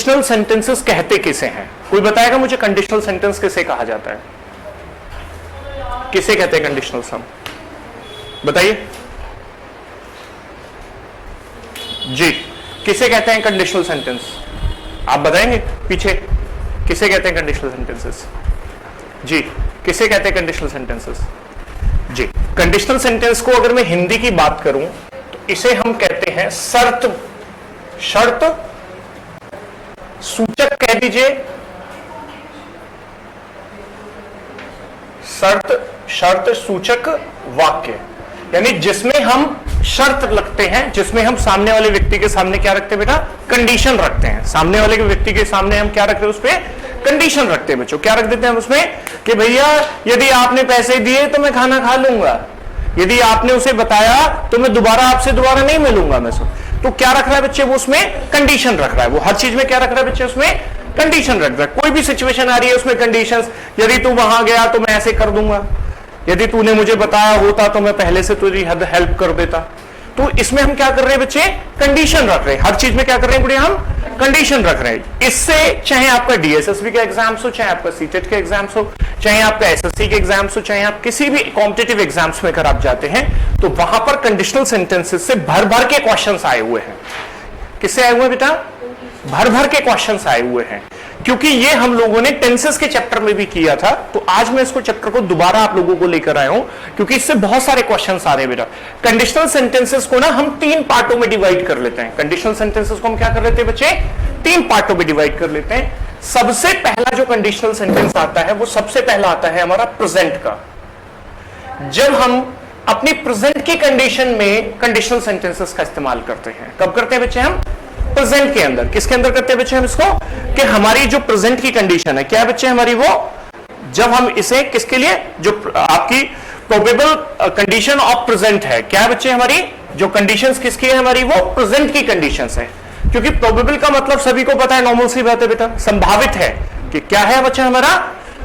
Conditional sentences कहते किसे हैं? कोई बताएगा मुझे कंडीशनल सेंटेंस किसे कहा जाता है? किसे कहते हैं कंडीशनल सम? बताइए जी, किसे कहते हैं कंडीशनल सेंटेंस? आप बताएंगे पीछे किसे कहते हैं कंडीशनल सेंटेंसेस? जी, किसे कहते हैं कंडीशनल सेंटेंसेस? जी, कंडीशनल सेंटेंस को अगर मैं हिंदी की बात करूं तो इसे हम कहते हैं शर्त सूचक कह दीजिए, शर्त सूचक वाक्य, यानी जिसमें हम शर्त लगते हैं, जिसमें हम सामने वाले व्यक्ति के सामने क्या रखते हैं बेटा? कंडीशन रखते हैं। सामने वाले व्यक्ति के सामने हम क्या रखते हैं? उसपे कंडीशन रखते हैं बच्चों। क्या रख देते हैं हम उसमें कि भैया यदि आपने पैसे दिए तो मैं खाना खा लूंगा, यदि आपने उसे बताया तो मैं आपसे दोबारा नहीं मिलूंगा मैं सब। तो क्या रख रहा है बच्चे? वो उसमें कंडीशन रख रहा है। वो हर चीज में क्या रख रहा है बच्चे? उसमें कंडीशन रख रहा है। कोई भी सिचुएशन आ रही है उसमें कंडीशंस, यदि तू वहां गया तो मैं ऐसे कर दूंगा, यदि तूने मुझे बताया होता तो मैं पहले से तुझे हेल्प कर देता। तो इसमें हम क्या कर रहे हैं बच्चे? कंडीशन रख रहे हैं। हर चीज में क्या कर रहे हैं बुढ़िया? हम कंडीशन रख रहे हैं। इससे चाहे आपका डीएसएसबी के एग्जाम्स हो, चाहे आपका सीटेट के एग्जाम्स हो, चाहे आपका एसएससी के एग्जाम्स हो, चाहे आप किसी भी कॉम्पिटिटिव एग्जाम्स में अगर आप जाते हैं तो वहां पर कंडीशनल सेंटेंसेस से भर भर के क्वेश्चंस आए हुए हैं। किससे आए हुए हैं बेटा? भर भर के क्वेश्चंस आए हुए हैं। क्योंकि ये हम लोगों ने टेंसेस के चैप्टर में भी किया था, तो आज मैं इसको चैप्टर को दोबारा आप लोगों को लेकर आया हूं, क्योंकि इससे बहुत सारे क्वेश्चंस आ रहे हैं बेटा। कंडीशनल सेंटेंसेस को ना हम 3 पार्टों में डिवाइड कर लेते हैं। कंडीशनल सेंटेंसेस को हम क्या कर लेते हैं बच्चे? 3 पार्टों में डिवाइड कर लेते हैं। सबसे पहला जो कंडीशनल सेंटेंस आता है वो सबसे पहला आता है हमारा प्रेजेंट का। जब हम अपनी प्रेजेंट की कंडीशन में कंडीशनल सेंटेंसेस का इस्तेमाल करते हैं, कब करते हैं बच्चे? हम प्रेजेंट के अंदर। किसके अंदर करते हैं बच्चे हम इसको? कि हमारी जो प्रेजेंट की कंडीशन है क्या बच्चे हमारी, वो जब हम इसे किसके लिए, जो आपकी प्रोबेबल कंडीशन ऑफ प्रेजेंट है, क्या बच्चे हमारी जो कंडीशंस किसकी है हमारी? वो प्रेजेंट की कंडीशंस है। क्योंकि प्रोबेबल का मतलब सभी को पता है, नॉर्मल सी बात है बेटा, संभावित है कि क्या है बच्चा हमारा?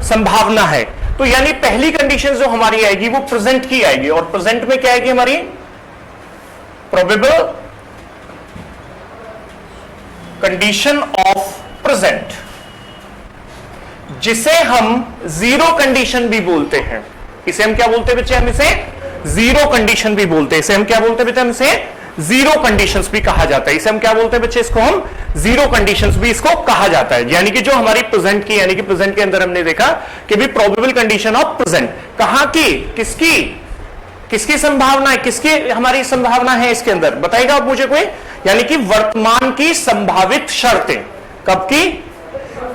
संभावना है। तो यानी पहली कंडीशन जो हमारी आएगी वो प्रेजेंट की आएगी, और प्रेजेंट में क्या आएगी हमारी? प्रोबेबल कंडीशन ऑफ प्रेजेंट, जिसे हम जीरो कंडीशन भी बोलते हैं। इसे हम क्या बोलते हैं बच्चे? हम इसे जीरो कंडीशन भी बोलते हैं। इसे हम क्या बोलते हैं बेटा? हम इसे जीरो कंडीशंस भी कहा जाता है। इसे हम क्या बोलते हैं बच्चे? इसको हम जीरो कंडीशंस भी इसको कहा जाता है। यानी कि जो हमारी प्रेजेंट की, यानी कि प्रेजेंट के अंदर हमने देखा कि भी प्रोबेबल कंडीशन ऑफ प्रेजेंट कहां की, किसकी संभावना है, किसकी हमारी संभावना है इसके अंदर? बताएगा आप मुझे कोई? यानी कि वर्तमान की संभावित शर्तें। कब की?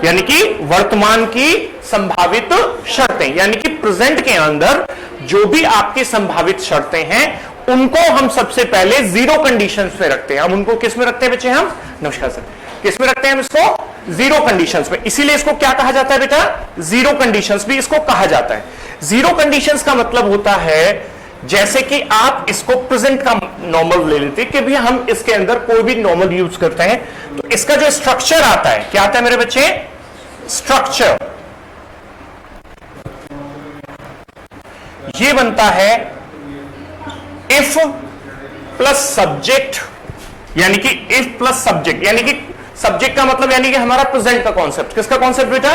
यानी कि वर्तमान की संभावित शर्तें, यानी कि प्रेजेंट के अंदर जो भी आपकी संभावित शर्तें हैं उनको हम सबसे पहले जीरो कंडीशंस में रखते हैं। हम उनको किस में रखते हैं बच्चे? हम नमस्कार सर, किस में रखते हैं हम इसको? जीरो कंडीशंस में। इसीलिए इसको क्या कहा जाता है बेटा? जीरो कंडीशंस भी इसको कहा जाता है। जीरो कंडीशंस का मतलब होता है जैसे कि आप इसको प्रेजेंट का नॉर्मल ले लेते हैं कि भी हम इसके अंदर कोई भी नॉर्मल यूज करते हैं तो इसका जो स्ट्रक्चर आता है, क्या आता है मेरे बच्चे? स्ट्रक्चर ये बनता है इफ प्लस सब्जेक्ट, यानी कि इफ प्लस सब्जेक्ट, यानी कि सब्जेक्ट का मतलब यानी कि हमारा प्रेजेंट का कॉन्सेप्ट। किसका कॉन्सेप्ट बेटा?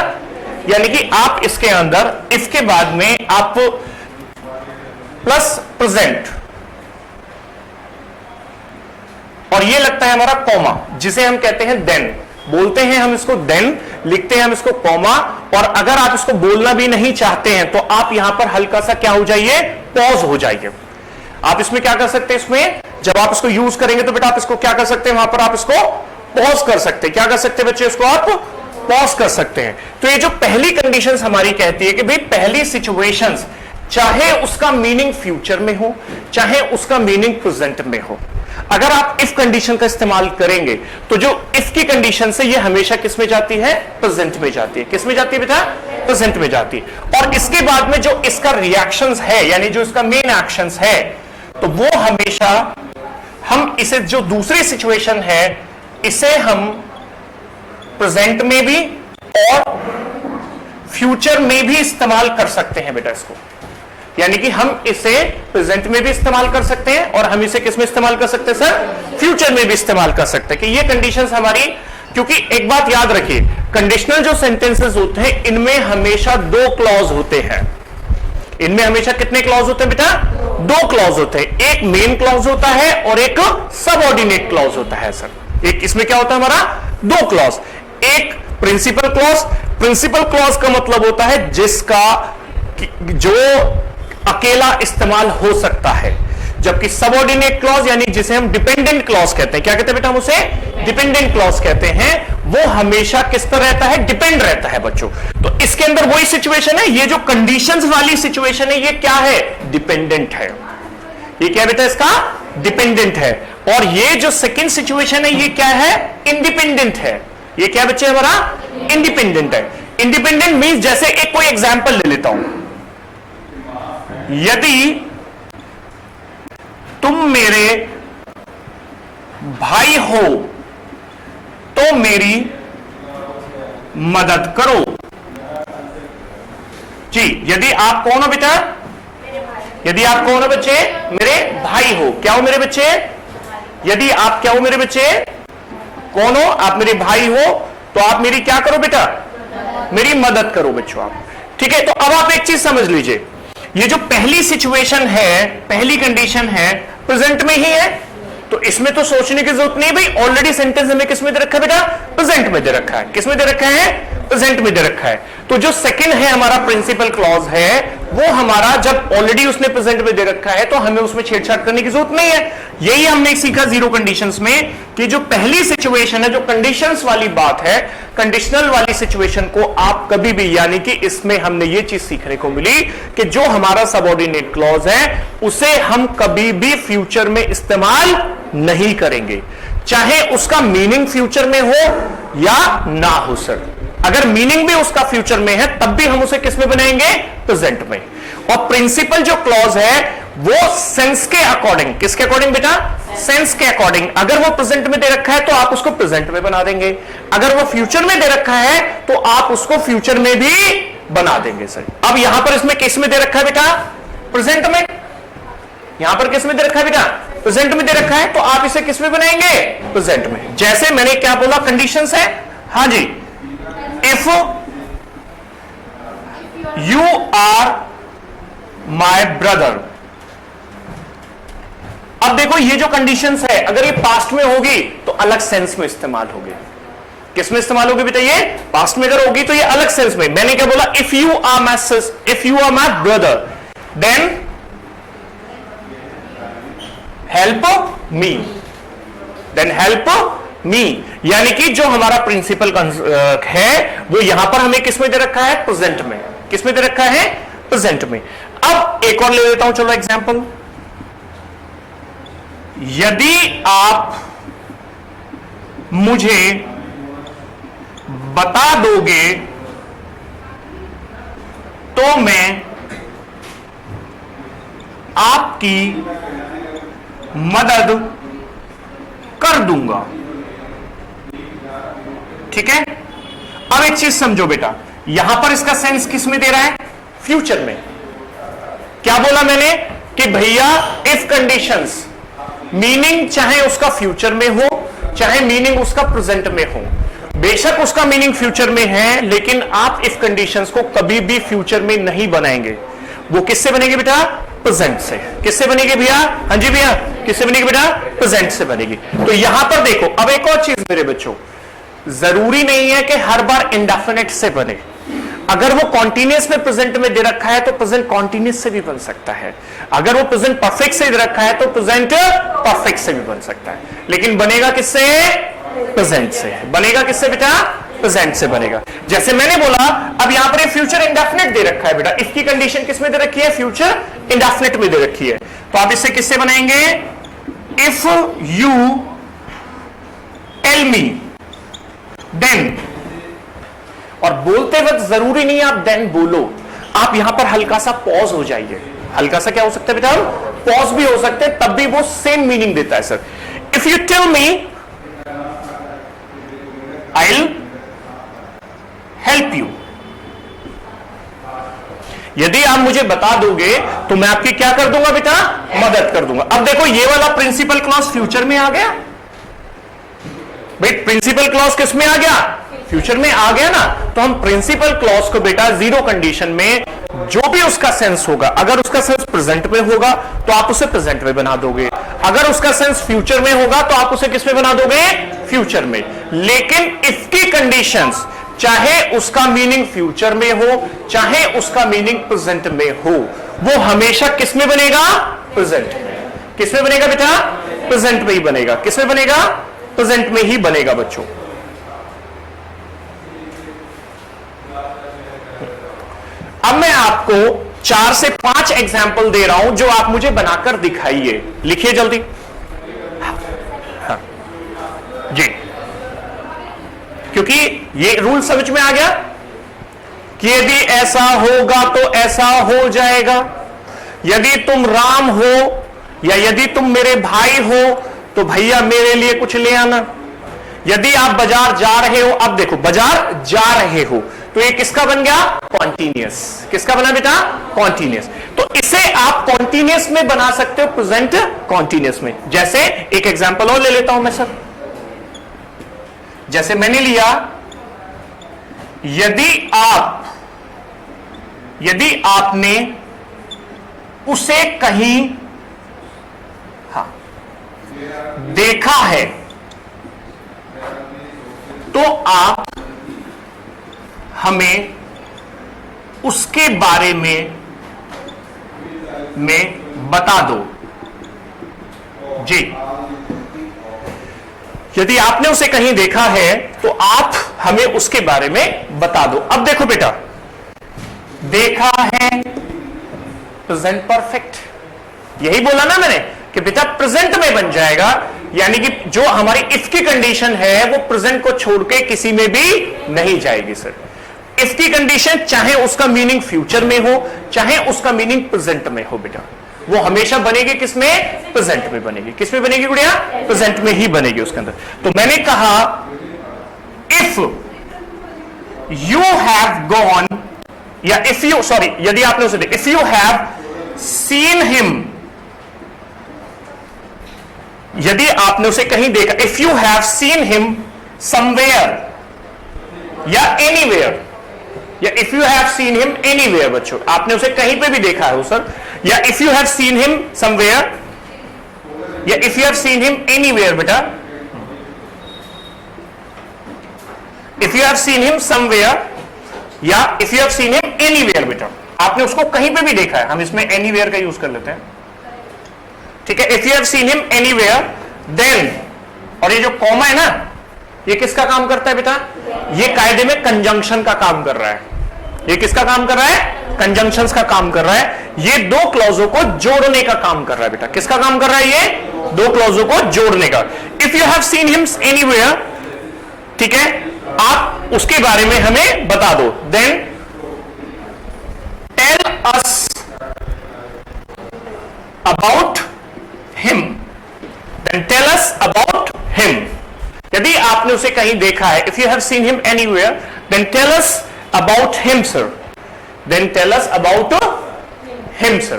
यानी कि आप इसके अंदर इफ के बाद में आप प्लस प्रेजेंट, और ये लगता है हमारा कॉमा, जिसे हम कहते हैं देन। बोलते हैं हम इसको देन, लिखते हैं हम इसको कॉमा, और अगर आप इसको बोलना भी नहीं चाहते हैं तो आप यहां पर हल्का सा क्या हो जाइए? पॉज हो जाइए। आप इसमें क्या कर सकते हैं? इसमें जब आप इसको यूज करेंगे तो बेटा आप इसको क्या कर सकते हैं? वहां पर आप इसको पॉज कर सकते हैं। क्या कर सकते हैं बच्चे? इसको आप पॉज कर सकते हैं। तो ये जो पहली कंडीशन हमारी कहती है कि भाई पहली सिचुएशंस, चाहे उसका मीनिंग फ्यूचर में हो, चाहे उसका मीनिंग प्रेजेंट में हो, अगर आप इफ कंडीशन का इस्तेमाल करेंगे तो जो इफ की कंडीशन से ये हमेशा किस में जाती है? प्रेजेंट में जाती है। किस में जाती है बेटा? प्रेजेंट में जाती है। और इसके बाद में जो इसका रिएक्शंस है, यानी जो इसका मेन एक्शंस है, तो वो हमेशा हम इसे जो दूसरी सिचुएशन है इसे हम प्रेजेंट में भी और फ्यूचर में भी इस्तेमाल कर सकते हैं बेटा इसको। यानी कि हम इसे प्रेजेंट में भी इस्तेमाल कर सकते हैं और हम इसे किस में इस्तेमाल कर सकते हैं सर? फ्यूचर में भी इस्तेमाल कर सकते हैं कि ये कंडीशंस हमारी क्योंकि एक बात याद रखिए, कंडीशनल जो सेंटेंसेस होते हैं इनमें हमेशा दो क्लॉज होते हैं। इनमें हमेशा कितने क्लॉज होते हैं बेटा? दो क्लॉज होते हैं। एक मेन क्लॉज होता है और एक सबऑर्डिनेट क्लॉज होता है सर। एक इसमें क्या होता है हमारा? दो क्लॉज। एक प्रिंसिपल क्लॉज। प्रिंसिपल क्लॉज का मतलब होता है जिसका जो अकेला इस्तेमाल हो सकता है, जबकि सबऑर्डिनेट क्लॉज यानी जिसे हम डिपेंडेंट क्लॉज कहते हैं, क्या कहते हैं बेटा हम उसे? डिपेंडेंट क्लॉज कहते हैं। वो हमेशा किस पर रहता है? डिपेंड रहता है बच्चों। तो इसके अंदर वही सिचुएशन है, ये जो कंडीशंस वाली सिचुएशन है ये क्या है? डिपेंडेंट है। ये क्या बेटा इसका? डिपेंडेंट है। और ये जो सेकंड सिचुएशन है ये क्या है? इंडिपेंडेंट है। ये क्या बच्चे हमारा? इंडिपेंडेंट है। इंडिपेंडेंट मींस, जैसे एक कोई एग्जांपल ले लेता हूं, यदि तुम मेरे भाई हो तो मेरी मदद करो। जी, यदि आप कौन हो बेटा? यदि आप कौन हो बच्चे? मेरे भाई हो। क्या हो मेरे बच्चे? यदि आप क्या हो मेरे बच्चे? कौन हो? आप मेरे भाई हो तो आप मेरी क्या करो बेटा? मेरी मदद करो बच्चों आप। ठीक है, तो अब आप एक चीज समझ लीजिए, ये जो पहली सिचुएशन है, पहली कंडीशन है, प्रेजेंट में ही है, तो इसमें तो सोचने की जरूरत नहीं भाई। ऑलरेडी सेंटेंस हमें किसमें दे रखा है बेटा? प्रेजेंट में दे रखा है। किसमें दे रखा है? प्रेजेंट में दे रखा है। तो जो सेकंड है हमारा प्रिंसिपल क्लॉज है, वो हमारा जब ऑलरेडी उसने प्रेजेंट में दे रखा है तो हमें उसमें छेड़छाड़ करने की जरूरत नहीं है। यही हमने सीखा जीरो कंडीशंस में कि जो पहली सिचुएशन है, जो कंडीशंस वाली बात है, कंडीशनल वाली सिचुएशन को आप कभी भी, यानी कि इसमें हमने ये चीज सीखने को मिली कि जो हमारा सबऑर्डिनेट क्लॉज है उसे हम कभी भी फ्यूचर में इस्तेमाल नहीं करेंगे, चाहे उसका मीनिंग फ्यूचर में हो या ना हो सर। अगर मीनिंग भी उसका फ्यूचर में है तब भी हम उसे किस में बनाएंगे? प्रेजेंट में। और प्रिंसिपल जो क्लॉज है वो सेंस के अकॉर्डिंग, किसके अकॉर्डिंग बेटा? सेंस के अकॉर्डिंग। अगर वो प्रेजेंट में दे रखा है तो आप उसको प्रेजेंट में बना देंगे, अगर वो फ्यूचर में दे रखा है तो आप उसको फ्यूचर में भी बना देंगे सर। अब यहां पर इसमें किस में दे रखा है बेटा? प्रेजेंट में। यहां पर किस में दे रखा है बेटा? प्रेजेंट में दे रखा है, तो आप इसे किस में बनाएंगे? प्रेजेंट में। जैसे मैंने क्या बोला, कंडीशंस है। हाँ जी, if you are my brother. अब देखो ये जो कंडीशंस है, अगर ये पास्ट में होगी तो अलग सेंस में इस्तेमाल होगी। किस में इस्तेमाल होगी बेटा? ये पास्ट में अगर होगी तो ये अलग सेंस में। मैंने क्या बोला? If you are my brother then help me, then help me. यानी कि जो हमारा प्रिंसिपल है वो यहां पर हमें किस में दे रखा है? प्रेजेंट में। किस में दे रखा है? प्रेजेंट में। अब एक और ले लेता हूं, चलो एग्जांपल। यदि आप मुझे बता दोगे तो मैं आपकी मदद कर दूंगा। ठीक है, अब एक चीज समझो बेटा, यहां पर इसका सेंस किस में दे रहा है? फ्यूचर में। क्या बोला मैंने? कि भैया इफ कंडीशंस, मीनिंग चाहे उसका फ्यूचर में हो चाहे मीनिंग उसका प्रेजेंट में हो, बेशक उसका मीनिंग फ्यूचर में है लेकिन आप इफ कंडीशंस को कभी भी फ्यूचर में नहीं बनाएंगे। वो किससे बनेगी बेटा? प्रेजेंट से। किससे बनेगी भैया? हाँ जी भैया, किससे बनेगी बेटा? प्रेजेंट से बनेगी। तो यहां पर देखो, अब एक और चीज मेरे बच्चों, जरूरी नहीं है कि हर बार इंडेफिनिट से बने। अगर वो कॉन्टिन्यूअस में प्रेजेंट में दे रखा है तो प्रेजेंट कॉन्टिन्यूअस से भी बन सकता है। अगर वो प्रेजेंट परफेक्ट से दे रखा है तो प्रेजेंट परफेक्ट से भी बन सकता है। लेकिन बनेगा किससे? प्रेजेंट से। बनेगा किससे बेटा? प्रेजेंट से बनेगा। जैसे मैंने बोला, अब यहां पर फ्यूचर इंडेफिनिट दे रखा है बेटा। इसकी कंडीशन किसमें दे रखी है? फ्यूचर इंडेफिनिट में दे रखी है। तो आप इससे किससे बनाएंगे? If you tell me then. और बोलते वक्त जरूरी नहीं आप देन बोलो, आप यहां पर हल्का सा पॉज हो जाइए। हल्का सा क्या हो सकता है बेटा? पॉज भी हो सकते हैं, तब भी वो सेम मीनिंग देता है sir. If you tell me I will help you. यदि आप मुझे बता दोगे तो मैं आपकी क्या कर दूंगा बेटा? मदद कर दूंगा। अब देखो ये वाला प्रिंसिपल क्लॉज फ्यूचर में आ गया। भाई प्रिंसिपल क्लॉज किस में आ गया? फ्यूचर में आ गया ना। तो हम प्रिंसिपल क्लॉज को बेटा जीरो कंडीशन में जो भी उसका सेंस होगा, अगर उसका सेंस प्रेजेंट में होगा तो आप उसे प्रेजेंट में बना दोगे, अगर उसका सेंस फ्यूचर में होगा तो आप उसे किस में बना दोगे? फ्यूचर में। लेकिन इफ की कंडीशंस, चाहे उसका मीनिंग फ्यूचर में हो चाहे उसका मीनिंग प्रेजेंट में हो, वो हमेशा किस में बनेगा? प्रेजेंट में। किस में बनेगा बेटा? प्रेजेंट में ही बनेगा। किस में बनेगा? प्रेजेंट में ही बनेगा बच्चों। अब मैं आपको 4 से 5 एग्जाम्पल दे रहा हूं जो आप मुझे बनाकर दिखाइए। लिखिए जल्दी। हाँ जी, क्योंकि ये रूल समझ में आ गया कि यदि ऐसा होगा तो ऐसा हो जाएगा, यदि तुम राम हो या यदि तुम मेरे भाई हो तो भैया मेरे लिए कुछ ले आना, यदि आप बाजार जा रहे हो, अब देखो बाजार जा रहे हो तो ये किसका बन गया? कॉन्टिन्यूअस। किसका बना बेटा? कॉन्टिन्यूअस। तो इसे आप कॉन्टिन्यूअस में बना सकते हो, प्रेजेंट कॉन्टिन्यूअस में। जैसे एक एग्जांपल और ले लेता हूं मैं सर, जैसे मैंने लिया, यदि आपने उसे कहीं देखा है तो आप हमें उसके बारे में बता दो जी। यदि आपने उसे कहीं देखा है तो आप हमें उसके बारे में बता दो। अब देखो बेटा, देखा है प्रेजेंट परफेक्ट, यही बोला ना मैंने कि बेटा प्रेजेंट में बन जाएगा, यानी कि जो हमारी इफ की कंडीशन है वो प्रेजेंट को छोड़ के किसी में भी नहीं जाएगी सर। इफ की कंडीशन चाहे उसका मीनिंग फ्यूचर में हो चाहे उसका मीनिंग प्रेजेंट में हो बेटा, वो हमेशा बनेगी किसमें? प्रेजेंट में बनेगी। किसमें बनेगी गुड़िया? प्रेजेंट में ही बनेगी उसके अंदर। तो मैंने कहा इफ यू हैव गॉन, या इफ यू, सॉरी, यदि आपने उसे देखा, if you have seen him, यदि आपने उसे कहीं देखा, if you have seen him somewhere या एनीवेयर, या if you have seen him anywhere, बच्चों आपने उसे कहीं पे भी देखा है सर, या if you have seen him somewhere, या if you have seen him anywhere बेटा, if you have seen him somewhere या if you have seen him anywhere बेटा, आपने उसको कहीं पे भी देखा है, हम इसमें एनीवेयर का यूज कर लेते हैं, ठीक है। If you have seen him anywhere then, और ये जो कॉमा है ना, ये किसका काम करता है बेटा? ये कायदे में कंजंक्शन का काम कर रहा है। ये किसका काम कर रहा है? कंजंक्शंस का काम कर रहा है। ये दो क्लॉजों को जोड़ने का काम कर रहा है बेटा। किसका काम कर रहा है? ये दो क्लॉजों को जोड़ने का। If you have seen him anywhere, ठीक है, आप उसके बारे में हमें बता दो। Then tell us about him, then tell us about him. यदि आपने उसे कहीं देखा है, if you have seen him anywhere then tell us about him sir, then tell us about him sir.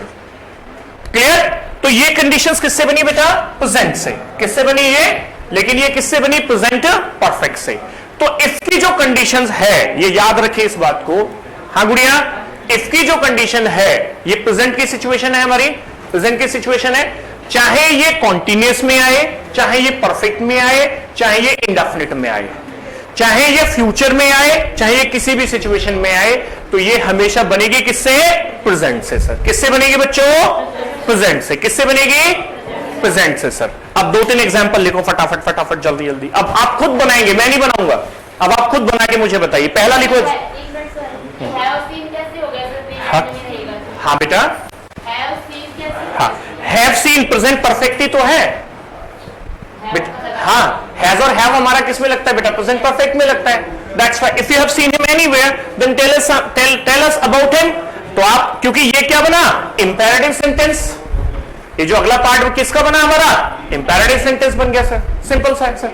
Clear? तो ये कंडीशंस किससे बनी बेटा? प्रेजेंट से। किससे बनी ये? लेकिन ये किससे बनी? प्रेजेंट परफेक्ट से। तो इफ की जो कंडीशंस है, ये याद रखिए इस बात को। हाँ गुड़िया, इफ की जो कंडीशन है, ये प्रेजेंट की सिचुएशन है, हमारी प्रेजेंट की सिचुएशन है, चाहे ये कॉन्टिन्यूअस में आए, चाहे ये परफेक्ट में आए, चाहे ये इंडेफिनिट में आए, चाहे ये फ्यूचर में आए, चाहे ये किसी भी सिचुएशन में आए, तो ये हमेशा बनेगी किससे? प्रेजेंट से सर। किससे बनेगी बच्चों? प्रेजेंट से। किससे बनेगी? प्रेजेंट से सर। अब 2-3 एग्जांपल लिखो फटाफट फटाफट, जल्दी जल्दी। अब आप खुद बनाएंगे, मैं नहीं बनाऊंगा। अब आप खुद बना के मुझे बताइए। पहला लिखो। हाँ बेटा, हाँ, हैव सीन प्रेजेंट परफेक्ट ही तो है। हाँ, हैज और हैव हमारा किस में लगता है बेटा? प्रेजेंट परफेक्ट में लगता है। That's why if you have seen him anywhere then tell us about him. तो आप, क्योंकि ये क्या बना? Imperative sentence. ये जो अगला पार्ट किसका बना हमारा? इंपेरेटिव सेंटेंस बन गया सर। सिंपल सा है सर।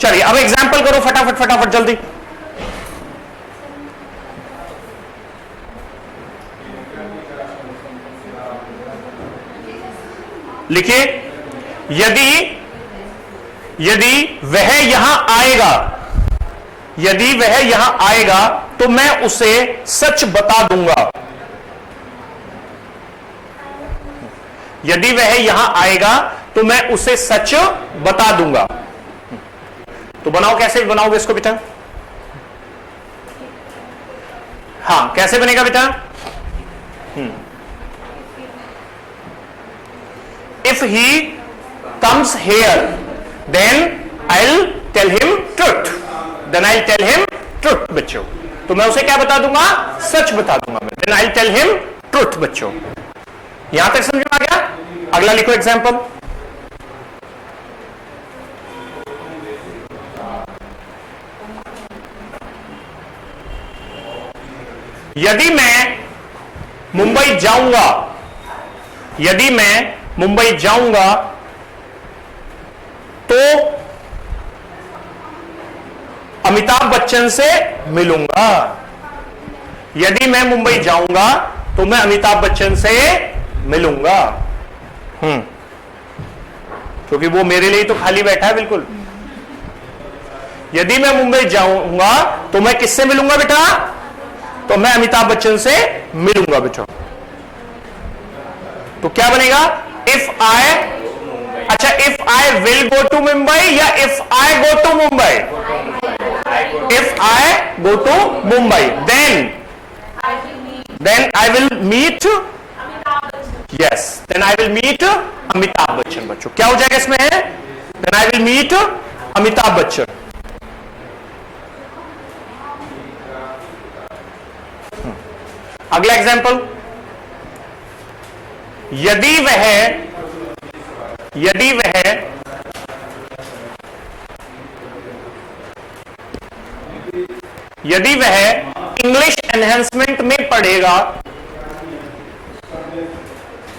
चलिए अब एग्जांपल करो फटाफट फटाफट जल्दी। लिखिए, यदि वह यहां आएगा, यदि वह यहां आएगा तो मैं उसे सच बता दूंगा। यदि वह यहां आएगा तो मैं उसे सच बता दूंगा। तो बनाओ, कैसे बनाओगे इसको बेटा? हाँ, कैसे बनेगा बेटा? If he comes here, then I'll tell him truth. Then I'll tell him truth, बच्चों। तो मैं उसे क्या बता दूंगा? सच बता दूंगा मैं। Then I'll tell him truth, बच्चों। यहां तक समझ में आ गया? अगला लिखो एग्जाम्पल। यदि मैं मुंबई जाऊंगा, यदि मैं मुंबई जाऊंगा तो अमिताभ बच्चन से मिलूंगा। यदि मैं मुंबई जाऊंगा तो मैं अमिताभ बच्चन से मिलूंगा। क्योंकि वो मेरे लिए तो खाली बैठा है बिल्कुल। यदि मैं मुंबई जाऊंगा तो मैं किससे मिलूंगा बेटा? तो मैं अमिताभ बच्चन से मिलूंगा बेटा। तो क्या बनेगा? इफ आई, अच्छा, if I will go to Mumbai या if I go to Mumbai? If I go to Mumbai then I will meet, yes, then I will meet Amitabh Bachchan. बच्चों क्या हो जाएगा इसमें? Then I will meet Amitabh Bachchan. अगला एग्जाम्पल, यदि वह इंग्लिश एनहेंसमेंट में पढ़ेगा,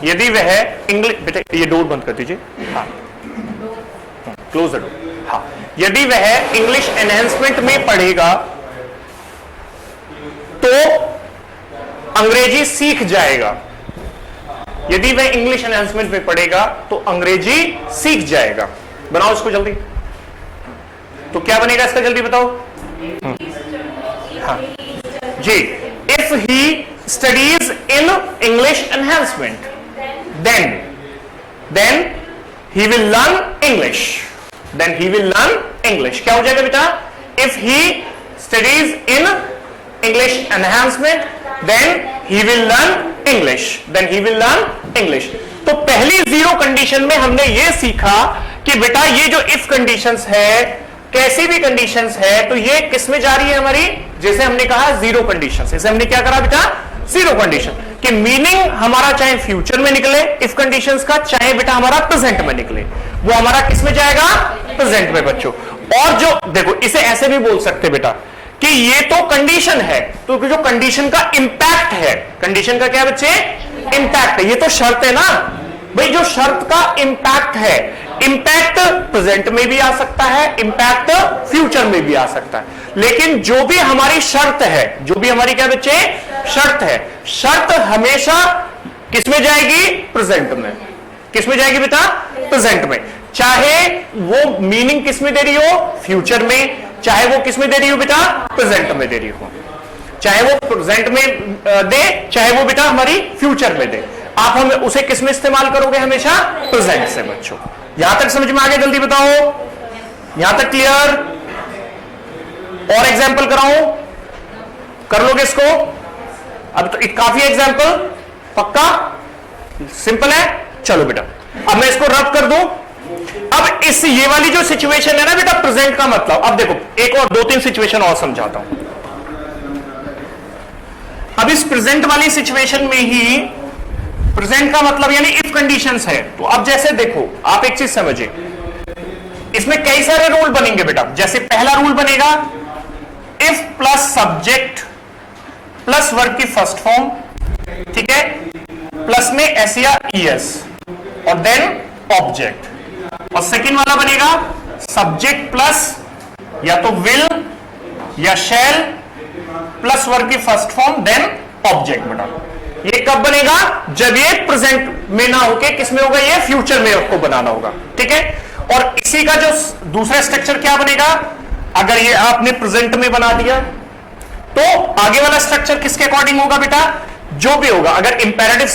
यदि वह इंग्लिश, बेटा ये डोर बंद कर दीजिए। हाँ, क्लोज द डोर। हाँ, यदि वह इंग्लिश एनहेंसमेंट में पढ़ेगा तो अंग्रेजी सीख जाएगा। यदि वह इंग्लिश एनहांसमेंट में पढ़ेगा तो अंग्रेजी सीख जाएगा। बनाओ इसको जल्दी। तो क्या बनेगा इसका, जल्दी बताओ। हाँ जी, if he studies in English enhancement then he will learn English. Then he will learn English. क्या हो जाएगा बेटा? If he studies in English enhancement then he will learn English. Then he will learn English. तो पहली zero condition में हमने ये सीखा कि बेटा ये जो इफ कंडीशंस है, कैसी भी कंडीशंस है, तो ये किस में जा रही है हमारी? जैसे हमने कहा जीरो कंडीशंस। जैसे हमने क्या करा बेटा? जीरो कंडीशन कि मीनिंग हमारा चाहे फ्यूचर में निकले इफ कंडीशंस का, चाहे बेटा हमारा प्रेजेंट में निकले, वो हमारा किस में जाएगा? प्रेजेंट में बच्चों। और जो देखो, इसे ऐसे भी बोल सकते बेटा कि ये तो कंडीशन है, तो जो कंडीशन का इंपैक्ट है, कंडीशन का क्या बच्चे? इंपैक्ट है। ये तो शर्त है ना भाई, जो शर्त का इंपैक्ट है, इंपैक्ट प्रेजेंट में भी आ सकता है, इंपैक्ट फ्यूचर में भी आ सकता है। लेकिन जो भी हमारी शर्त है, जो भी हमारी क्या बच्चे शर्त है, शर्त हमेशा किस में जाएगी? प्रेजेंट में। किस में जाएगी बेटा? प्रेजेंट में। चाहे वो मीनिंग किस में दे रही हो? फ्यूचर में। चाहे वो किस में दे रही हो बेटा? प्रेजेंट में दे रही हो। चाहे वो प्रेजेंट में दे, चाहे वो बेटा हमारी फ्यूचर में दे, आप हमें उसे किस में इस्तेमाल करोगे? हमेशा प्रेजेंट से बच्चों। यहां तक समझ में आ गया? जल्दी बताओ। यहां तक क्लियर? और एग्जाम्पल कराऊं? कर लोगे इसको? अब तो काफी एग्जाम्पल, पक्का सिंपल है। चलो बेटा, अब मैं इसको रब कर दूं। अब इस ये वाली जो सिचुएशन है ना बेटा, प्रेजेंट का मतलब, अब देखो एक और दो तीन सिचुएशन और समझाता हूं। अब इस प्रेजेंट वाली सिचुएशन में ही प्रेजेंट का मतलब यानी इफ कंडीशंस है। तो अब जैसे देखो, आप एक चीज समझिए, इसमें कई सारे रूल बनेंगे बेटा। जैसे पहला रूल बनेगा if plus subject plus verb की फर्स्ट फॉर्म, ठीक है, प्लस में एस या ईएस और देन ऑब्जेक्ट। और सेकंड वाला बनेगा सब्जेक्ट प्लस या तो विल या शैल प्लस वर्ब की फर्स्ट फॉर्म देन ऑब्जेक्ट बेटा। ये कब बनेगा? जब ये प्रेजेंट में ना होके किस में होगा? ये फ्यूचर में आपको बनाना होगा, ठीक है। और इसी का जो दूसरा स्ट्रक्चर क्या बनेगा, अगर ये आपने प्रेजेंट में बना दिया तो आगे वाला स्ट्रक्चर किसके अकॉर्डिंग होगा बेटा, जो भी होगा। अगर इंपेरेटिव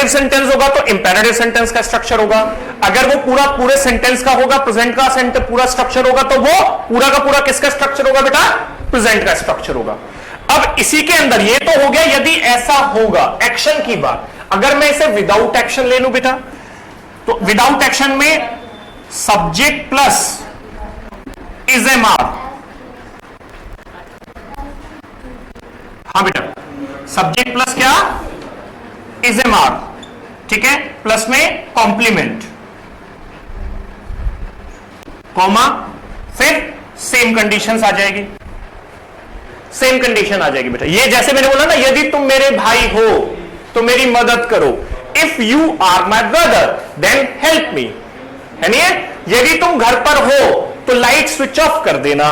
सेंटेंस होगा तो इंपेरेटिव सेंटेंस का स्ट्रक्चर होगा, अगर वो पूरे सेंटेंस का होगा, प्रेजेंट का पूरा स्ट्रक्चर होगा, तो वो पूरा का पूरा किसका स्ट्रक्चर होगा बेटा, प्रेजेंट का स्ट्रक्चर होगा। अब इसी के अंदर ये तो हो गया यदि ऐसा होगा, एक्शन की बात। अगर मैं इसे विदाउट एक्शन ले लूं बेटा, तो विदाउट एक्शन में subject plus is am are, हाँ बेटा, सब्जेक्ट प्लस क्या, इज एम आर, ठीक है, प्लस में कॉम्प्लीमेंट, कॉमा, फिर सेम कंडीशंस आ जाएगी, सेम कंडीशन आ जाएगी बेटा। ये जैसे मैंने बोला ना, यदि तुम मेरे भाई हो तो मेरी मदद करो, if you are my brother then help me, है नहीं है? यदि तुम घर पर हो तो लाइट स्विच ऑफ कर देना,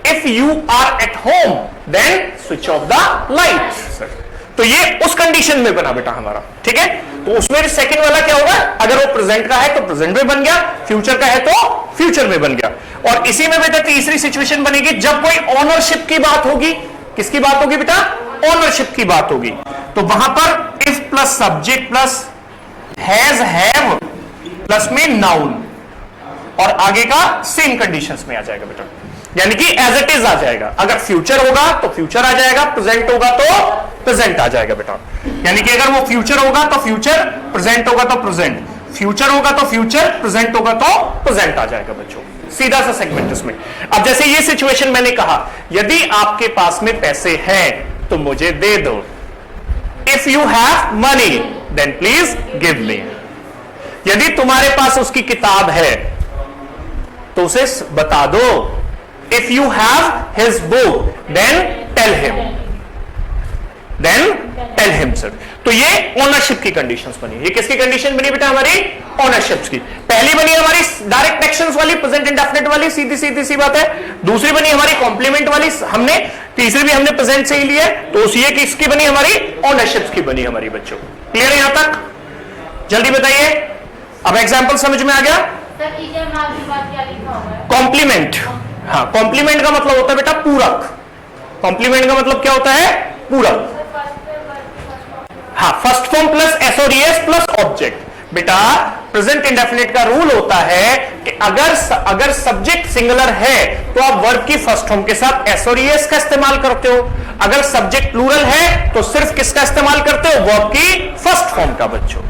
if you are at home then switch off the light. तो ये उस कंडीशन में बना बेटा हमारा, ठीक है। तो उसमें सेकंड वाला क्या होगा, अगर वो प्रेजेंट का है तो प्रेजेंट में बन गया, फ्यूचर का है तो फ्यूचर में बन गया। और इसी में बेटा तीसरी सिचुएशन बनेगी जब कोई ओनरशिप की बात होगी। किसकी बात होगी बेटा, ओनरशिप की बात होगी। तो वहां पर if plus subject plus has have plus में नाउन, और आगे का सेम कंडीशंस में आ जाएगा बेटा, यानी कि एज इट इज आ जाएगा। अगर फ्यूचर होगा तो फ्यूचर आ जाएगा, प्रेजेंट होगा तो प्रेजेंट आ जाएगा बेटा। यानी कि अगर वो फ्यूचर होगा तो फ्यूचर, प्रेजेंट होगा तो प्रेजेंट, फ्यूचर होगा तो फ्यूचर, प्रेजेंट होगा तो प्रेजेंट आ जाएगा बच्चों। सीधा सा सेगमेंट इसमें। अब जैसे ये सिचुएशन मैंने कहा, यदि आपके पास में पैसे हैं तो मुझे दे दो, if you have money then please give me. यदि तुम्हारे पास उसकी किताब है तो उसे बता दो, if you have his book then tell him sir। तो ये ओनरशिप की कंडीशंस बनी। ये किसकी कंडीशन बनी बेटा, हमारी ओनरशिप की। पहली बनी हमारी डायरेक्ट एक्शंस वाली, प्रेजेंट इंडेफिनिट वाली, सीधी सी बात है। दूसरी बनी हमारी कॉम्प्लीमेंट वाली, हमने तीसरी भी हमने प्रेजेंट से ही लिया है, तो उस ये किसकी बनी, हमारी ओनरशिप की बनी हमारी बच्चों। क्लियर है यहां तक? जल्दी बताइए। अब एग्जाम्पल समझ में आ गया? कॉम्प्लीमेंट, हाँ, कॉम्प्लीमेंट का मतलब होता है बेटा पूरक। कॉम्प्लीमेंट का मतलब क्या होता है, पूरक। हाँ, first form plus SODS plus object. बेटा प्रेजेंट इंडेफिनिट का रूल होता है कि अगर सब्जेक्ट सिंगुलर है तो आप वर्ब की फर्स्ट फॉर्म के साथ एसओडीएस का इस्तेमाल करते हो, अगर सब्जेक्ट प्लूरल है तो सिर्फ किसका इस्तेमाल करते हो, वर्ब की फर्स्ट फॉर्म का बच्चों।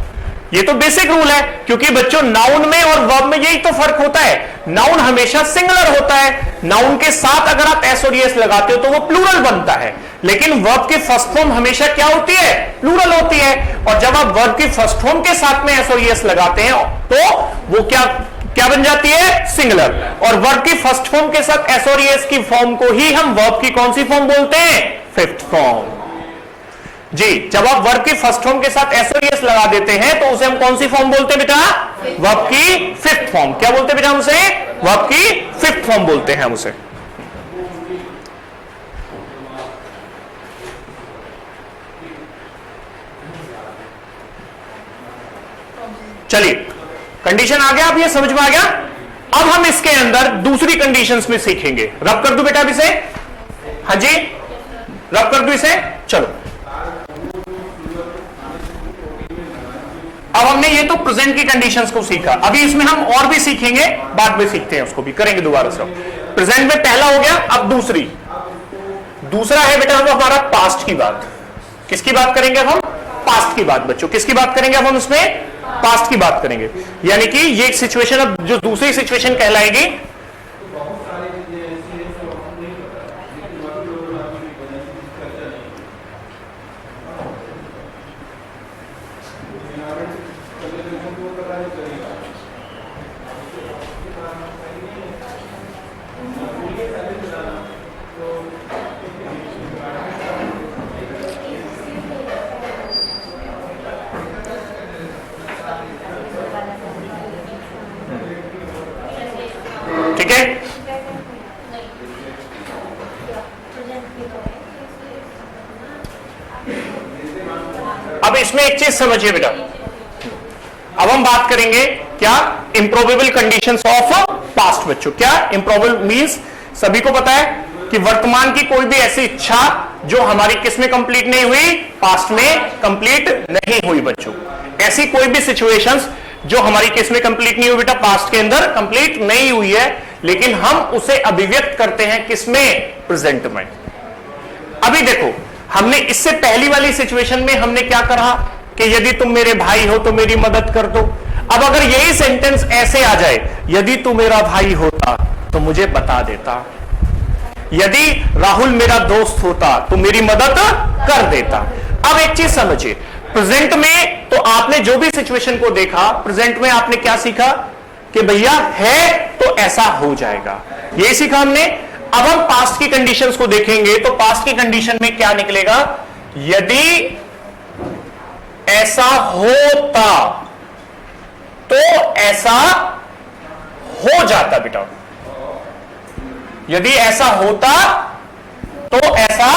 ये तो बेसिक रूल है, क्योंकि बच्चों नाउन में और वर्ब में यही तो फर्क होता है। नाउन हमेशा सिंगुलर होता है, नाउन के साथ अगर आप एसओडीएस लगाते हो तो वो प्लूरल बनता है, लेकिन वर्ब की फर्स्ट फॉर्म हमेशा क्या होती है, प्लूरल होती है। और जब आप वर्ब की फर्स्ट फॉर्म के साथ में एसओडीएस लगाते हैं तो वो क्या बन जाती है, सिंगुलर। और वर्ब की फर्स्ट फॉर्म के साथ एसओडीएस की फॉर्म को ही हम वर्ब की कौन सी फॉर्म बोलते हैं, फिफ्थ फॉर्म। जी, जब आप वर्ब की फर्स्ट फॉर्म के साथ एसओडीएस लगा देते हैं तो उसे हम कौन सी फॉर्म बोलते हैं बेटा, वर्ब की फिफ्थ फॉर्म। क्या बोलते हैं बेटा हम उसे, वर्ब की फिफ्थ फॉर्म बोलते हैं हम उसे। चलिए, कंडीशन आ गया, अब ये समझ में आ गया। अब हम इसके अंदर दूसरी कंडीशंस में सीखेंगे। रब कर दूं बेटा इसे, हाँ जी, रब कर दूं इसे। चलो, अब हमने ये तो प्रेजेंट की कंडीशंस को सीखा, अभी इसमें हम और भी सीखेंगे, बाद में सीखते हैं, उसको भी करेंगे दोबारा से। प्रेजेंट में पहला हो गया, अब दूसरा है बेटा हम हमारा पास्ट की बात। किसकी बात करेंगे अब हम, पास्ट की बात बच्चों। किसकी बात करेंगे अब हम इसमें, पास्ट की बात करेंगे। यानी कि ये सिचुएशन अब जो दूसरी सिचुएशन कहलाएगी, ठीक है। अब इसमें एक चीज समझिए बेटा, अब हम बात करेंगे क्या, इंप्रोबेबल कंडीशंस ऑफ पास्ट बच्चों। क्या इंप्रोबेबल मींस, सभी को पता है कि वर्तमान की कोई भी ऐसी इच्छा जो हमारी किस में कंप्लीट नहीं हुई, पास्ट में कंप्लीट नहीं हुई बच्चों। ऐसी कोई भी सिचुएशंस जो हमारी किस में कंप्लीट नहीं हुई बेटा, पास्ट के अंदर कंप्लीट नहीं हुई है, लेकिन हम उसे अभिव्यक्त करते हैं किसमें, प्रेजेंट में। अभी देखो, हमने इससे पहली वाली सिचुएशन में हमने क्या कहा कि यदि तुम मेरे भाई हो तो मेरी मदद कर दो। अब अगर यही सेंटेंस ऐसे आ जाए, यदि तू मेरा भाई होता तो मुझे बता देता, यदि राहुल मेरा दोस्त होता तो मेरी मदद कर देता। अब एक चीज समझिए, प्रेजेंट में तो आपने जो भी सिचुएशन को देखा, प्रेजेंट में आपने क्या सीखा कि भैया है तो ऐसा हो जाएगा, यही सीखा हमने। अब हम पास्ट की कंडीशंस को देखेंगे तो पास्ट की कंडीशन में क्या निकलेगा, यदि ऐसा होता तो ऐसा हो जाता बेटा, यदि ऐसा होता तो ऐसा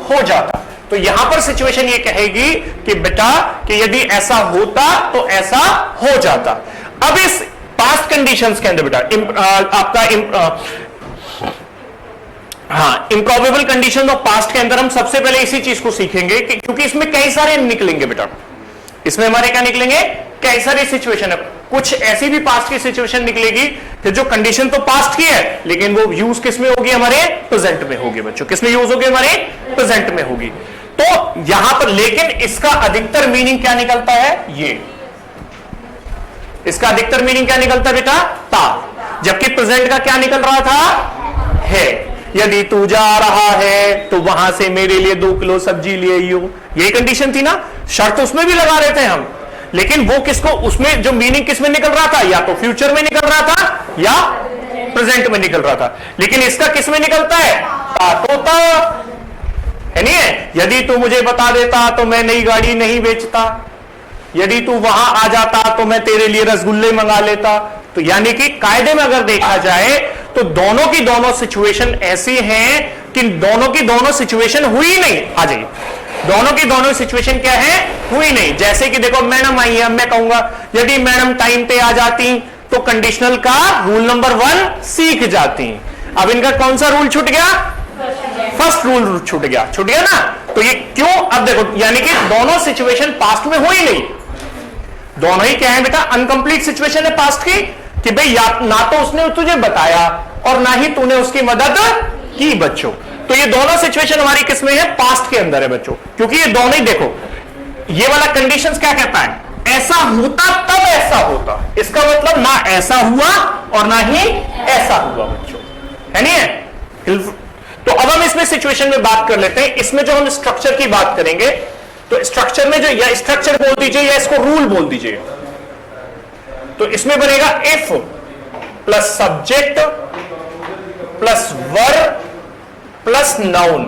हो जाता। तो यहां पर सिचुएशन ये कहेगी कि बेटा कि यदि ऐसा होता तो ऐसा हो जाता। अब इस पास्ट कंडीशंस के अंदर बेटा आपका इंप्रोबेबल कंडीशन ऑफ पास्ट के अंदर हम सबसे पहले इसी चीज को सीखेंगे कि क्योंकि इसमें कई सारे निकलेंगे बेटा, इसमें हमारे क्या निकलेंगे, कई सारी सिचुएशन है। कुछ ऐसी भी पास्ट की सिचुएशन निकलेगी कि जो कंडीशन तो पास्ट की है लेकिन वो यूज किस में होगी, हमारे प्रेजेंट में होगी बच्चों। किस में यूज होगी, हमारे प्रेजेंट में होगी। तो यहां पर लेकिन इसका अधिकतर मीनिंग क्या निकलता है, ये इसका अधिकतर मीनिंग क्या निकलता है बेटा, था। जबकि प्रेजेंट का क्या निकल रहा था, है। यदि तू जा रहा है तो वहां से मेरे लिए 2 किलो सब्जी ले आइयो, यही कंडीशन थी ना। शर्त उसमें भी लगा रहे थे हम, लेकिन वो किसको, उसमें जो मीनिंग किस में निकल रहा था, या तो फ्यूचर में निकल रहा था या प्रेजेंट में निकल रहा था। लेकिन इसका किस में निकलता है, तातोता है नहीं है। यदि तू मुझे बता देता तो मैं नई गाड़ी नहीं बेचता, यदि तू वहां आ जाता तो मैं तेरे लिए रसगुल्ले मंगा लेता। तो यानी कि कायदे में अगर देखा जाए तो दोनों की दोनों सिचुएशन ऐसी हैं कि दोनों की दोनों सिचुएशन हुई नहीं। आ जाइए, दोनों की दोनों सिचुएशन क्या है, हुई नहीं। जैसे कि देखो मैडम आई है, मैं कहूंगा यदि मैडम टाइम पे आ जाती तो कंडीशनल का रूल नंबर 1 सीख जाती। अब इनका कौन सा रूल छूट गया, फर्स्ट रूल छूट गया ना। तो ये क्यों, अब देखो यानी कि दोनों सिचुएशन पास्ट में हुई नहीं, दोनों ही क्या है बेटा, अनकंप्लीट सिचुएशन है पास्ट की, कि भाई ना तो उसने तुझे बताया और ना ही तूने उसकी मदद की बच्चों। तो ये दोनों सिचुएशन हमारी किसमें है, पास्ट के अंदर है बच्चों। क्योंकि ये दोनों ही देखो, ये वाला कंडीशंस क्या कहता है, ऐसा होता तब ऐसा होता, इसका मतलब ना ऐसा हुआ और ना ही ऐसा हुआ बच्चों, है नहीं है। तो अब हम इसमें सिचुएशन में बात कर लेते हैं। इसमें जो हम स्ट्रक्चर की बात करेंगे तो स्ट्रक्चर में जो, या स्ट्रक्चर बोल दीजिए या इसको रूल बोल दीजिए, तो इसमें बनेगा if plus subject plus verb plus noun.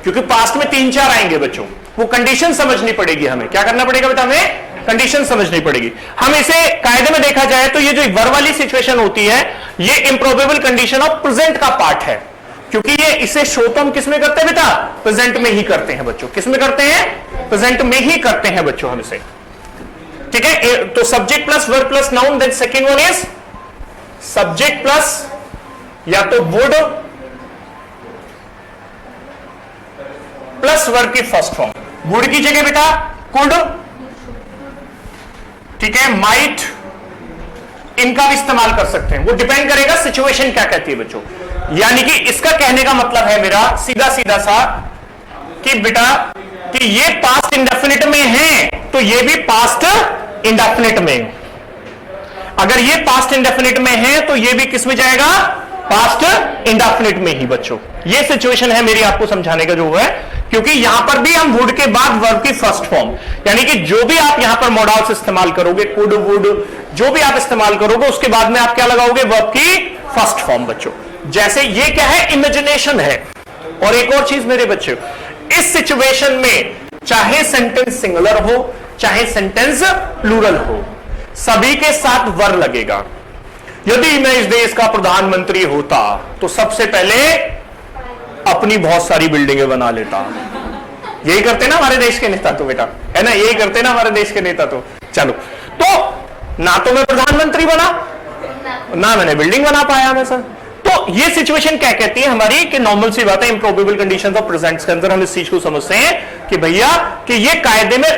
क्योंकि पास्ट में 3-4 आएंगे बच्चों, वो कंडीशन समझनी पड़ेगी हमें। क्या करना पड़ेगा बेटा, हमें कंडीशन समझनी पड़ेगी। हम इसे कायदे में देखा जाए तो ये जो वर्ब वाली सिचुएशन होती है ये इंप्रोबेबल कंडीशन ऑफ प्रेजेंट का पार्ट है, क्योंकि ये इसे शो तो हम किसमें करते हैं बेटा, प्रेजेंट में ही करते हैं बच्चों। किसमें करते हैं, प्रेजेंट में ही करते हैं बच्चों हम इसे, ठीक है। तो subject plus verb plus noun, then second one is subject plus या तो वुड प्लस वर्ब की फर्स्ट फॉर्म, वुड की जगह बेटा कुड, ठीक है, माइट, इनका भी इस्तेमाल कर सकते हैं। वो डिपेंड करेगा सिचुएशन क्या कहती है बच्चों। यानी कि इसका कहने का मतलब है मेरा सीधा सीधा सा कि बेटा कि ये पास्ट इंडेफिनिट में है तो ये भी पास्ट इंडेफिनिट में, अगर ये पास्ट इंडेफिनिट में है तो ये भी किस में जाएगा, पास्ट इंडेफिनिट में ही बच्चों। ये सिचुएशन है मेरी आपको समझाने का जो है, क्योंकि यहां पर भी हम वुड के बाद वर्ब की फर्स्ट फॉर्म, यानी कि जो भी आप यहां पर मॉडल्स इस्तेमाल करोगे, कुड वुड जो भी आप इस्तेमाल करोगे उसके बाद में आप क्या लगाओगे, वर्ब की फर्स्ट फॉर्म बच्चों। जैसे ये क्या है, इमेजिनेशन है। और एक और चीज मेरे बच्चों, इस सिचुएशन में चाहे सेंटेंस सिंगुलर हो चाहे सेंटेंस प्लूरल हो, सभी के साथ वर लगेगा। यदि मैं इस देश का प्रधानमंत्री होता तो सबसे पहले अपनी बहुत सारी बिल्डिंगें बना लेता। यही करते ना हमारे देश के नेता तो बेटा, है ना, यही करते ना हमारे देश के नेता तो। चलो, तो ना तो मैं प्रधानमंत्री बना, ना मैंने बिल्डिंग बना पाया मैं सर। तो ये सिचुएशन क्या कहती है हमारी कि नॉर्मल सी बात है, इम्प्रोबेबल कंडीशंस ऑफ प्रेजेंट्स के अंदर हम इस चीज को समझते हैं कि भैया कि ये कायदे में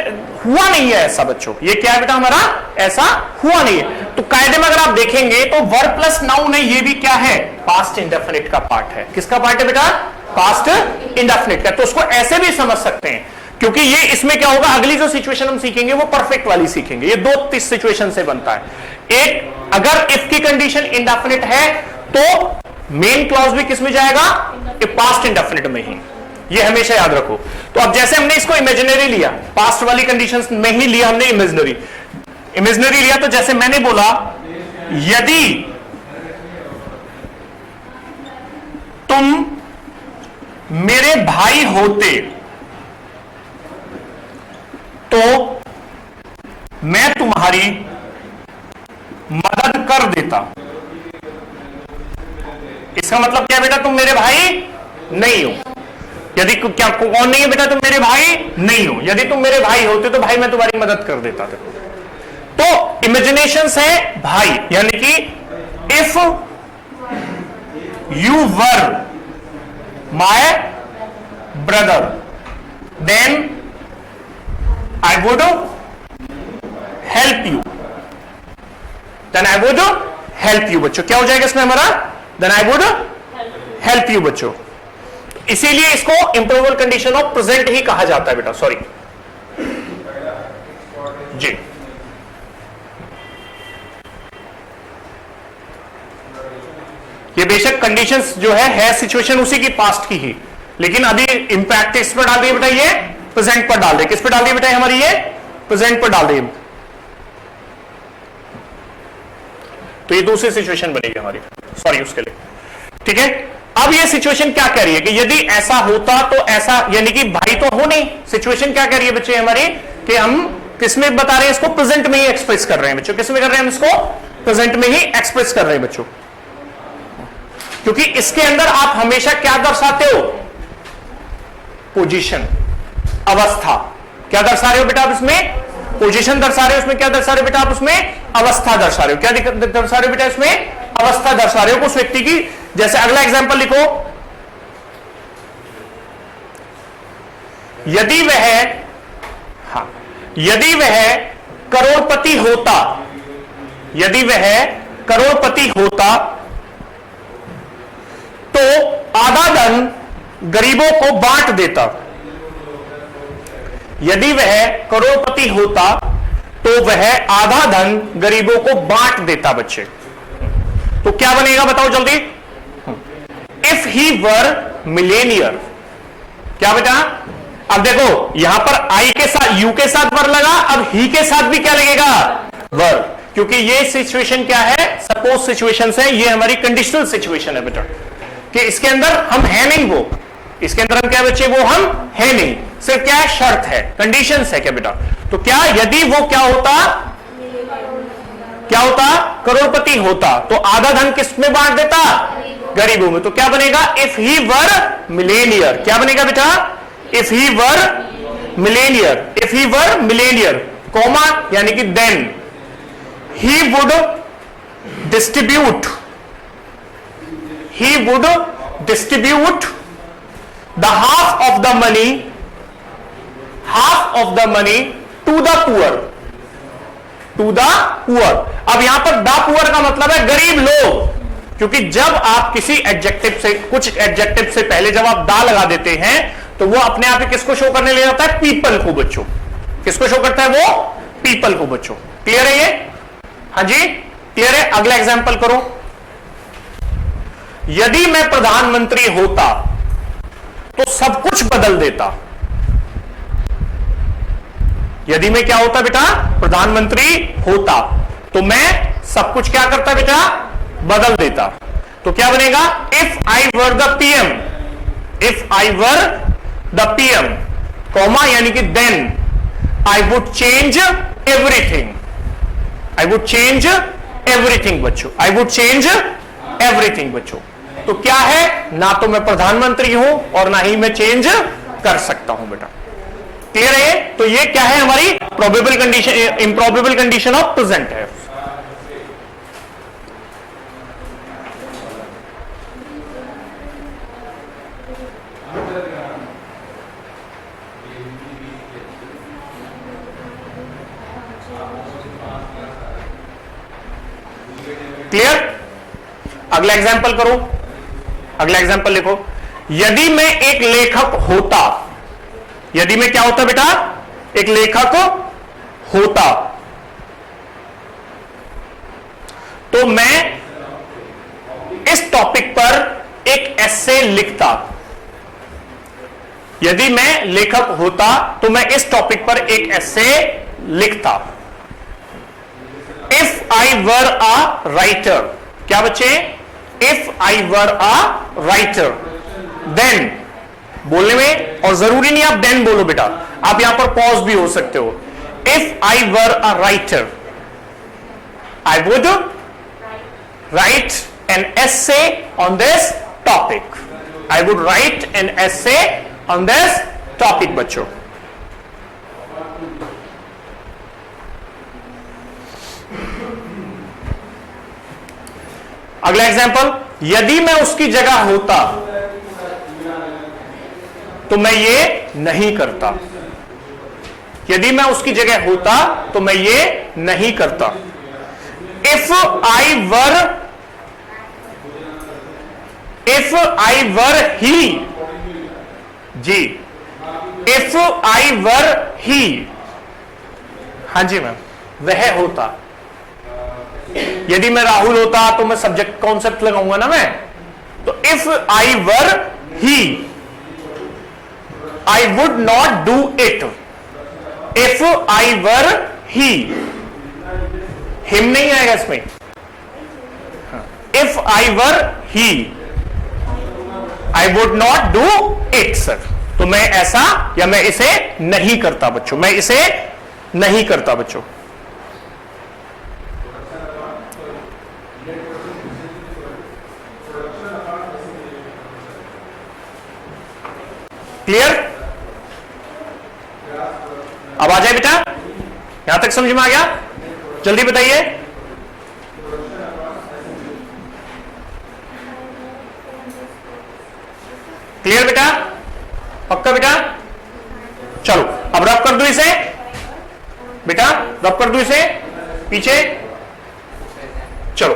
हुआ नहीं है ऐसा बच्चों, ये क्या है बेटा हमारा, ऐसा हुआ नहीं है। तो कायदे में अगर आप देखेंगे तो वर्ब प्लस नाउन है, ये भी क्या है, पास्ट इंडेफिनिट का पार्ट है। किसका पार्ट है बेटा, पास्ट इंडेफिनिट का। तो उसको ऐसे भी समझ सकते हैं क्योंकि ये इसमें क्या होगा, अगली जो सिचुएशन हम सीखेंगे वो परफेक्ट वाली सीखेंगे। ये दो सिचुएशन से बनता है। एक, अगर इफ की कंडीशन इंडेफिनिट है तो मेन क्लॉज भी किस में जाएगा, पास्ट इंडेफिनिट में ही, ये हमेशा याद रखो। तो अब जैसे हमने इसको इमेजिनरी लिया, पास्ट वाली कंडीशंस में ही लिया हमने इमेजिनरी लिया, तो जैसे मैंने बोला यदि तुम मेरे भाई होते तो मैं तुम्हारी मदद कर देता। इसका मतलब क्या बेटा, तुम मेरे भाई नहीं हो। यदि क्या कौन नहीं है बेटा, तुम मेरे भाई नहीं हो। यदि तुम मेरे भाई होते तो भाई मैं तुम्हारी मदद कर देता था। तो इमेजिनेशन से भाई, यानी कि if you were my brother then I would help you, then I would help you. बच्चों क्या हो जाएगा इसमें हमारा, then I would help you बच्चों। इसीलिए इसको इंप्रोबेबल कंडीशन ऑफ प्रेजेंट ही कहा जाता है बेटा, सॉरी जी। ये बेशक कंडीशंस जो है सिचुएशन उसी की पास्ट की ही, लेकिन अभी इंपैक्ट इस पर डाल दिए बेटा, ये प्रेजेंट पर डाल दे। किस पर डाल दिए बेटा, हमारी ये प्रेजेंट पर डाल दिए। तो ये दूसरी सिचुएशन बनेगी हमारी, सॉरी उसके लिए, ठीक है। अब ये सिचुएशन क्या कह रही है कि यदि ऐसा होता तो ऐसा, यानी कि भाई तो हो नहीं। सिचुएशन क्या कह रही है बच्चे हमारी कि हम किसमें बता रहे हैं, इसको प्रेजेंट में ही एक्सप्रेस कर रहे हैं बच्चों। किसमें कर रहे हैं हम इसको, प्रेजेंट में ही एक्सप्रेस कर रहे हैं बच्चों, क्योंकि इसके अंदर आप हमेशा क्या दर्शाते हो, पोजीशन, अवस्था। क्या दर्शा रहे हो बेटा आप इसमें, पोजीशन दर्शा रहे हो। उसमें क्या दर्शा रहे हो बेटा आप, उसमें अवस्था दर्शा रहे हो। क्या दर्शा रहे हो बेटा इसमें, अवस्था दर्शा रहे हो उस व्यक्ति की। जैसे अगला एग्जांपल लिखो, यदि वह, हाँ, यदि वह करोड़पति होता, यदि वह करोड़पति होता तो आधा धन गरीबों को बांट देता। यदि वह करोड़पति होता तो वह आधा धन गरीबों को बांट देता बच्चे। तो क्या बनेगा बताओ जल्दी, इफ ही वर मिलेनियर। क्या बेटा, अब देखो यहां पर आई के साथ, यू के साथ वर लगा, अब ही के साथ भी क्या लगेगा, वर, क्योंकि ये सिचुएशन क्या है, सपोज सिचुएशन है, ये हमारी कंडीशनल सिचुएशन है बेटा, कि इसके अंदर हम है नहीं, वो इसके अंदर हम क्या बच्चे, वो हम है नहीं, सिर्फ क्या है, शर्त है, कंडीशंस है क्या बेटा। तो क्या यदि वो क्या होता, क्या होता, करोड़पति होता तो आधा धन किस में बांट देता, गरीबों में। तो क्या बनेगा, इफ ही वर मिलेनियर। क्या बनेगा बेटा, if he were millionaire, if he were millionaire, comma, यानी कि then he would distribute, he would distribute the half of the money to the poor, to the poor। अब यहां पर the poor का मतलब है गरीब लोग, क्योंकि जब आप किसी एडजेक्टिव से, कुछ एडजेक्टिव से पहले जब आप दा लगा देते हैं तो वो अपने आप ही किसको शो करने ले जाता है, पीपल को बच्चों। किसको शो करता है वो, पीपल को बच्चों। क्लियर है ये, हाँ जी क्लियर है। अगला एग्जांपल करो, यदि मैं प्रधानमंत्री होता तो सब कुछ बदल देता। यदि मैं क्या होता बेटा, प्रधानमंत्री होता तो मैं सब कुछ क्या करता बेटा, बदल देता। तो क्या बनेगा, if I were the PM, if I were the PM, comma, यानी कि then I would change everything, I would change everything बच्चों, आई वुड चेंज एवरीथिंग बच्चों। तो क्या है, ना तो मैं प्रधानमंत्री हूं और ना ही मैं चेंज कर सकता हूं बेटा। क्लियर है। तो ये क्या है, हमारी probable condition, improbable condition of present है। क्लियर? अगला एग्जाम्पल करो, अगला एग्जाम्पल लिखो। यदि मैं एक लेखक होता, यदि मैं क्या होता बेटा? एक लेखक होता, तो मैं इस टॉपिक पर एक एस्से लिखता। यदि मैं लेखक होता तो मैं इस टॉपिक पर एक एस्से लिखता। If I were a writer, क्या बच्चे? If I were a writer, then, बोलने में और जरूरी नहीं आप देन बोलो बेटा, आप यहां पर पॉज भी हो सकते हो। If I were a writer, I would write an essay on this topic. I would write an essay on this topic बच्चों। अगला एग्जाम्पल, यदि मैं उसकी जगह होता तो मैं ये नहीं करता। यदि मैं उसकी जगह होता तो मैं ये नहीं करता। If I were he, ji, if I वर ही, हाँ जी मैम, वह होता। यदि मैं राहुल होता तो मैं सब्जेक्ट कॉन्सेप्ट लगाऊंगा ना मैं, तो if I were he, I would not do it. If I were he, him नहीं आएगा इसमें। If I were he, I would not do it sir, तो मैं ऐसा या मैं इसे नहीं करता बच्चों, मैं इसे नहीं करता बच्चों। क्लियर? अब आ जाए बेटा, यहां तक समझ में आ गया? जल्दी बताइए। क्लियर बेटा? पक्का बेटा? चलो अब रब कर दो इसे बेटा, रब कर दो इसे पीछे। चलो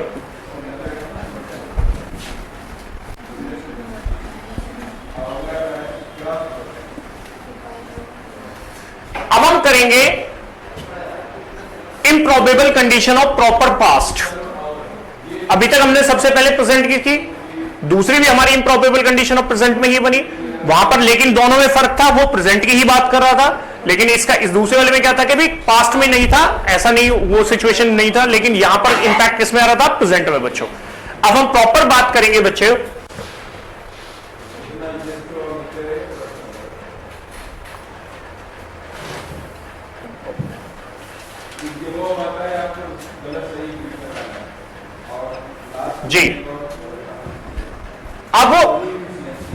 अब हम करेंगे improbable condition of proper past. अभी तक हमने सबसे पहले प्रेजेंट की थी, दूसरी भी हमारी इम्प्रॉबेबल कंडीशन ऑफ प्रेजेंट में ही बनी वहां पर, लेकिन दोनों में फर्क था। वो प्रेजेंट की ही बात कर रहा था, लेकिन इसका इस दूसरे वाले में क्या था कि भी पास्ट में नहीं था, ऐसा नहीं, वो सिचुएशन नहीं था, लेकिन यहां पर इंपैक्ट किसमें आ रहा था? प्रेजेंट में बच्चों। अब हम प्रॉपर बात करेंगे बच्चों जी। अब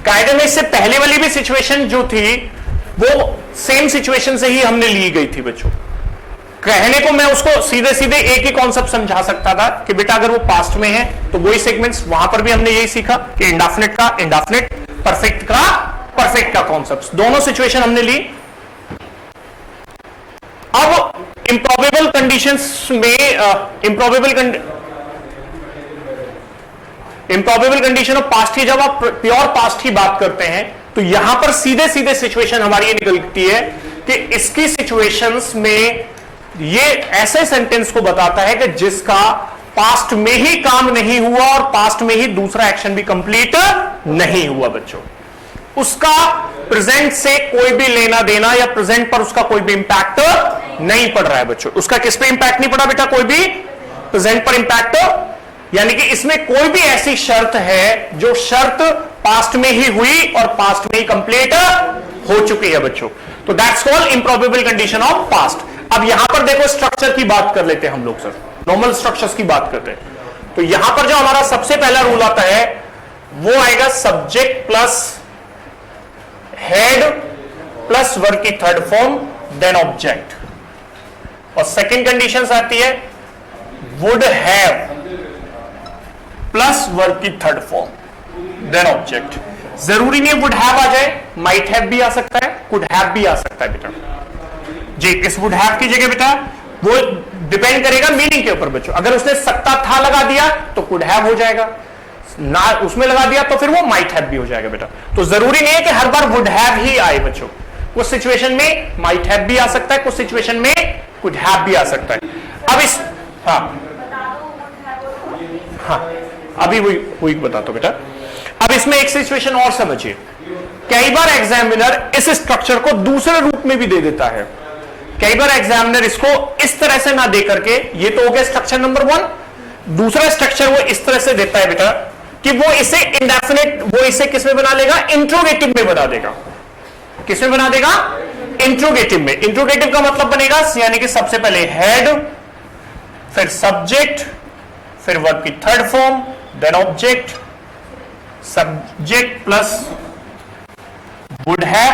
कायदे में इससे पहले वाली भी सिचुएशन जो थी वो सेम सिचुएशन से ही हमने ली गई थी बच्चों। कहने को मैं उसको सीधे सीधे एक ही कॉन्सेप्ट समझा सकता था कि बेटा अगर वो पास्ट में है तो वही सेगमेंट्स, वहां पर भी हमने यही सीखा कि इंडेफिनिट का इंडेफिनिट, परफेक्ट का परफेक्ट का कॉन्सेप्ट, दोनों सिचुएशन हमने ली। अब इंप्रॉबेबल कंडीशंस में इंप्रॉबेबल कंडीशन ऑफ पास्ट की जब आप प्योर पास्ट की बात करते हैं तो यहां पर सीधे सीधे सिचुएशन हमारी ये निकलती है कि इसकी सिचुएशंस में ये ऐसे सेंटेंस को बताता है कि जिसका पास्ट में ही काम नहीं हुआ और पास्ट में ही दूसरा एक्शन भी कंप्लीट नहीं हुआ बच्चों, उसका प्रेजेंट से कोई भी लेना देना या प्रेजेंट पर उसका कोई भी इंपैक्ट नहीं पड़ रहा है बच्चों। उसका किस पे इंपैक्ट नहीं पड़ा बेटा? कोई भी प्रेजेंट पर इंपैक्ट, यानी कि इसमें कोई भी ऐसी शर्त है जो शर्त पास्ट में ही हुई और पास्ट में ही कंप्लीट हो चुकी है बच्चों, तो that's called improbable condition of past. अब यहां पर देखो स्ट्रक्चर की बात कर लेते हैं हम लोग सर, नॉर्मल स्ट्रक्चर्स की बात करते हैं। तो यहां पर जो हमारा सबसे पहला रूल आता है वो आएगा subject plus had plus verb की थर्ड फॉर्म देन ऑब्जेक्ट, और सेकेंड कंडीशन आती है वुड हैव प्लस वर्ब की थर्ड फॉर्म देन ऑब्जेक्ट। जरूरी नहीं वुड हैव आ जाए, माइट हैव भी आ सकता है, कुड हैव भी आ सकता है बेटा जी। इस वुड हैव की जगह बेटा वो डिपेंड करेगा मीनिंग के ऊपर बच्चों। अगर उसने सकता था लगा दिया तो कुड हैव हो जाएगा, ना उसमें लगा दिया तो फिर वो माइट हैव भी हो जाएगा बेटा। तो जरूरी नहीं है कि हर बार वुड हैव ही आए बच्चों, कुछ सिचुएशन में माइट हैव भी आ सकता है, कुछ सिचुएशन में कुड हैव भी आ सकता है। अब इस हाँ अभी वही बताता हूं बेटा। अब इसमें एक सिचुएशन और समझिए, कई बार एग्जामिनर इस स्ट्रक्चर को दूसरे रूप में भी दे देता है। कई बार एग्जामिनर इसको इस तरह से ना दे करके, ये तो हो गया स्ट्रक्चर नंबर 1, दूसरा स्ट्रक्चर वो इस तरह से देता है बेटा कि वो इसे इंडेफिनिट, वो इसे किस में बना लेगा, इंट्रोगेटिव में बना देगा। किस में बना देगा, इंट्रोगेटिव में। इंट्रोगेटिव का मतलब बनेगा यानी कि सबसे पहले हेड, फिर सब्जेक्ट, फिर वर्ब की third form, then object, subject plus would have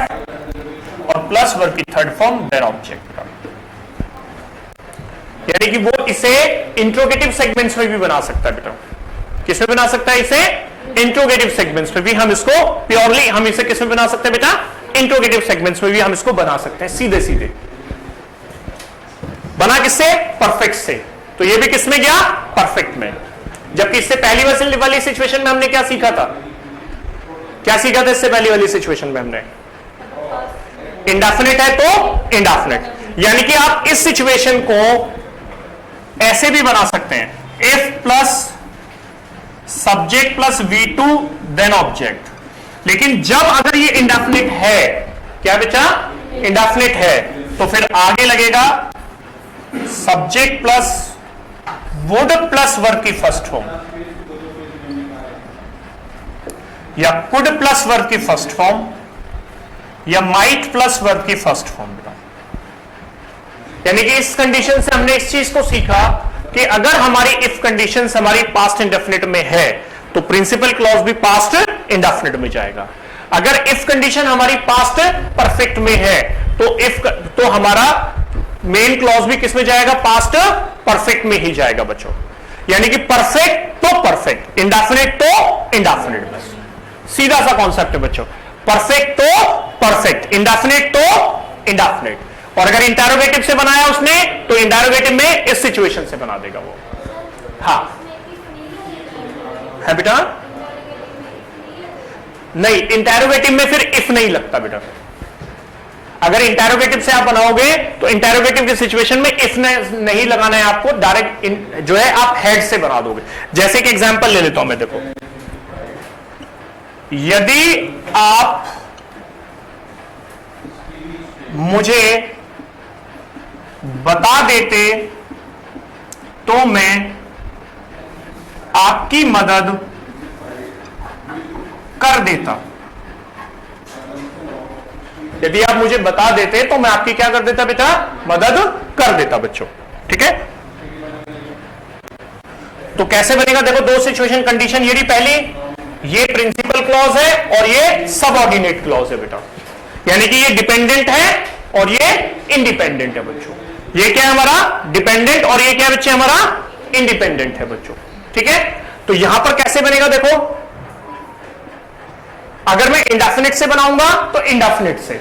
और प्लस वर्ब की थर्ड फॉर्म, देन ऑब्जेक्ट। यानी कि वो इसे इंट्रोगेटिव सेगमेंट्स में भी बना सकता है बेटा। किस में बना सकता है इसे, इंट्रोगेटिव सेगमेंट्स में भी हम इसको प्योरली, हम इसे किस में बना सकते हैं बेटा, इंट्रोगेटिव सेगमेंट्स में भी हम इसको बना सकते हैं सीधे सीधे। बना किससे, परफेक्ट से। तो ये भी किस में गया, परफेक्ट में। जबकि इससे पहली वाली सिचुएशन में हमने क्या सीखा था, क्या सीखा था इससे पहली वाली सिचुएशन में हमने, इंडेफिनिट है तो इंडेफिनिट। यानी कि आप इस सिचुएशन को ऐसे भी बना सकते हैं, if plus subject plus V2 then object. लेकिन जब अगर ये इंडेफिनिट है, क्या बेटा, इंडेफिनिट है, तो फिर आगे लगेगा subject plus would plus verb की फर्स्ट फॉर्म, या कुड प्लस वर्ब की फर्स्ट फॉर्म, या माइट प्लस वर्ब की फर्स्ट फॉर्म बेटा। यानी कि इस कंडीशन से हमने इस चीज को सीखा कि अगर हमारी इफ कंडीशन हमारी पास्ट इंडेफिनिट में है तो प्रिंसिपल क्लॉज भी पास्ट इंडेफिनिट में जाएगा। अगर इफ कंडीशन हमारी पास्ट परफेक्ट में है तो हमारा मेन क्लॉज भी किस में जाएगा, पास्ट परफेक्ट में ही जाएगा बच्चों। यानी कि परफेक्ट तो परफेक्ट, इंडेफिनिट तो इंडेफिनिट, बस सीधा सा कॉन्सेप्ट है बच्चों। परफेक्ट तो परफेक्ट, इंडेफिनिट तो इंडेफिनिट। और अगर इंटरोगेटिव से बनाया उसने तो इंटरोगेटिव में इस सिचुएशन से बना देगा वो। हाँ है बेटा, नहीं इंटरोगेटिव में फिर इफ नहीं लगता बेटा। अगर इंटरोगेटिव से आप बनाओगे तो इंटरोगेटिव की सिचुएशन में इफ नहीं लगाना है आपको, डायरेक्ट जो है आप हेड से बना दोगे। जैसे कि एग्जांपल ले लेता हूं मैं, देखो यदि आप मुझे बता देते तो मैं आपकी मदद कर देता। यदि आप मुझे बता देते तो मैं आपकी क्या कर देता बेटा, मदद कर देता बच्चों। ठीक है, तो कैसे बनेगा, देखो दो सिचुएशन कंडीशन, ये पहली, ये प्रिंसिपल क्लॉज है और ये सबऑर्डिनेट क्लॉज है बेटा। यानी कि ये डिपेंडेंट है और ये इंडिपेंडेंट है बच्चों। ये क्या है हमारा, डिपेंडेंट, और ये क्या है बच्चे हमारा, इंडिपेंडेंट है बच्चों। ठीक है, तो यहां पर कैसे बनेगा, देखो अगर मैं इंडेफिनिट से बनाऊंगा तो इंडेफिनिट से,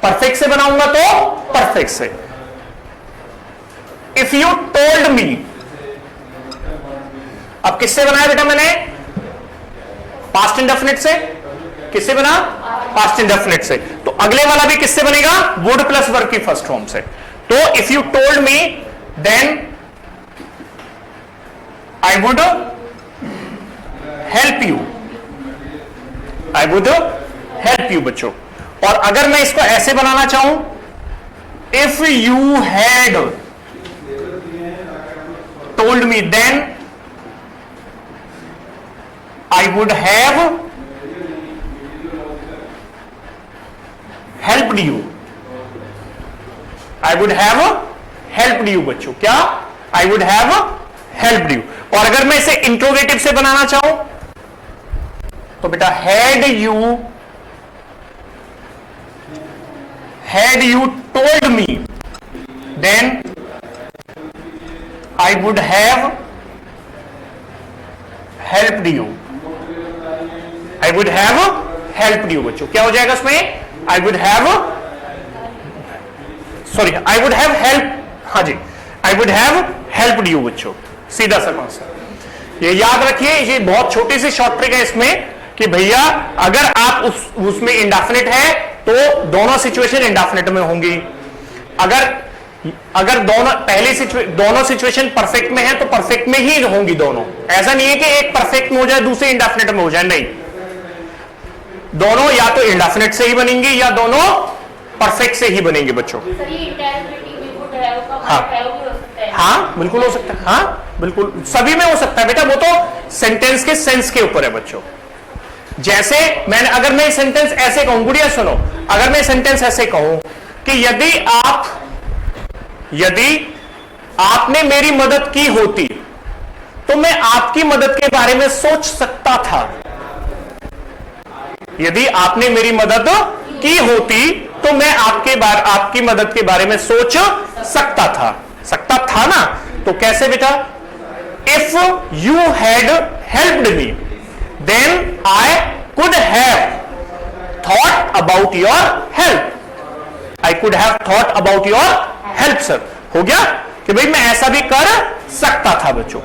परफेक्ट से बनाऊंगा तो परफेक्ट से। इफ यू टोल्ड मी, अब किससे बनाया बेटा मैंने, पास्ट इंडेफिनिट से। किससे बना, पास्ट इंडेफिनिट से। तो अगले वाला भी किससे बनेगा, वुड प्लस वर्ब की फर्स्ट फॉर्म से। तो if you told me then I would help you, I would help you बच्चों। और अगर मैं इसको ऐसे बनाना चाहूं, if you had told me then I would have helped you, I would have helped you बच्चों। क्या, I would have helped you. और अगर मैं इसे इंट्रोगेटिव से बनाना चाहूं तो बेटा had you told me then I would have helped you, I would have helped you बच्चों। क्या हो जाएगा उसमें? I would have, sorry I would have help, हाँ जी, I would have helped you बच्चों। सीधा सा कॉन्सेप्ट ये याद रखिए, ये बहुत छोटी सी शॉर्ट ट्रिक है इसमें कि भैया अगर आप उसमें इंडेफिनिट है तो दोनों सिचुएशन इंडेफिनिट में होंगी। अगर दोनों सिचुएशन परफेक्ट में है तो परफेक्ट में ही होंगी दोनों। ऐसा नहीं है कि एक परफेक्ट में हो जाए दूसरी इंडेफिनिट में हो जाए, नहीं, दोनों या तो इंडेफिनिट से ही बनेंगी या दोनों परफेक्ट से ही बनेंगे बच्चों। हाँ बिल्कुल हो सकता है, हाँ बिल्कुल सभी में हो सकता है बेटा, वो तो सेंटेंस के सेंस के ऊपर है बच्चों। जैसे अगर मैं सेंटेंस ऐसे कहूं, गुड़िया सुनो, अगर मैं सेंटेंस ऐसे कहूं कि यदि आपने मेरी मदद की होती तो मैं आपकी मदद के बारे में सोच सकता था। यदि आपने मेरी मदद की होती तो मैं आपकी मदद के बारे में सोच सकता था ना। तो कैसे बेटा? If you had helped me then I could have thought about your help. I could have thought about your help sir. हो गया कि भाई मैं ऐसा भी कर सकता था बच्चों।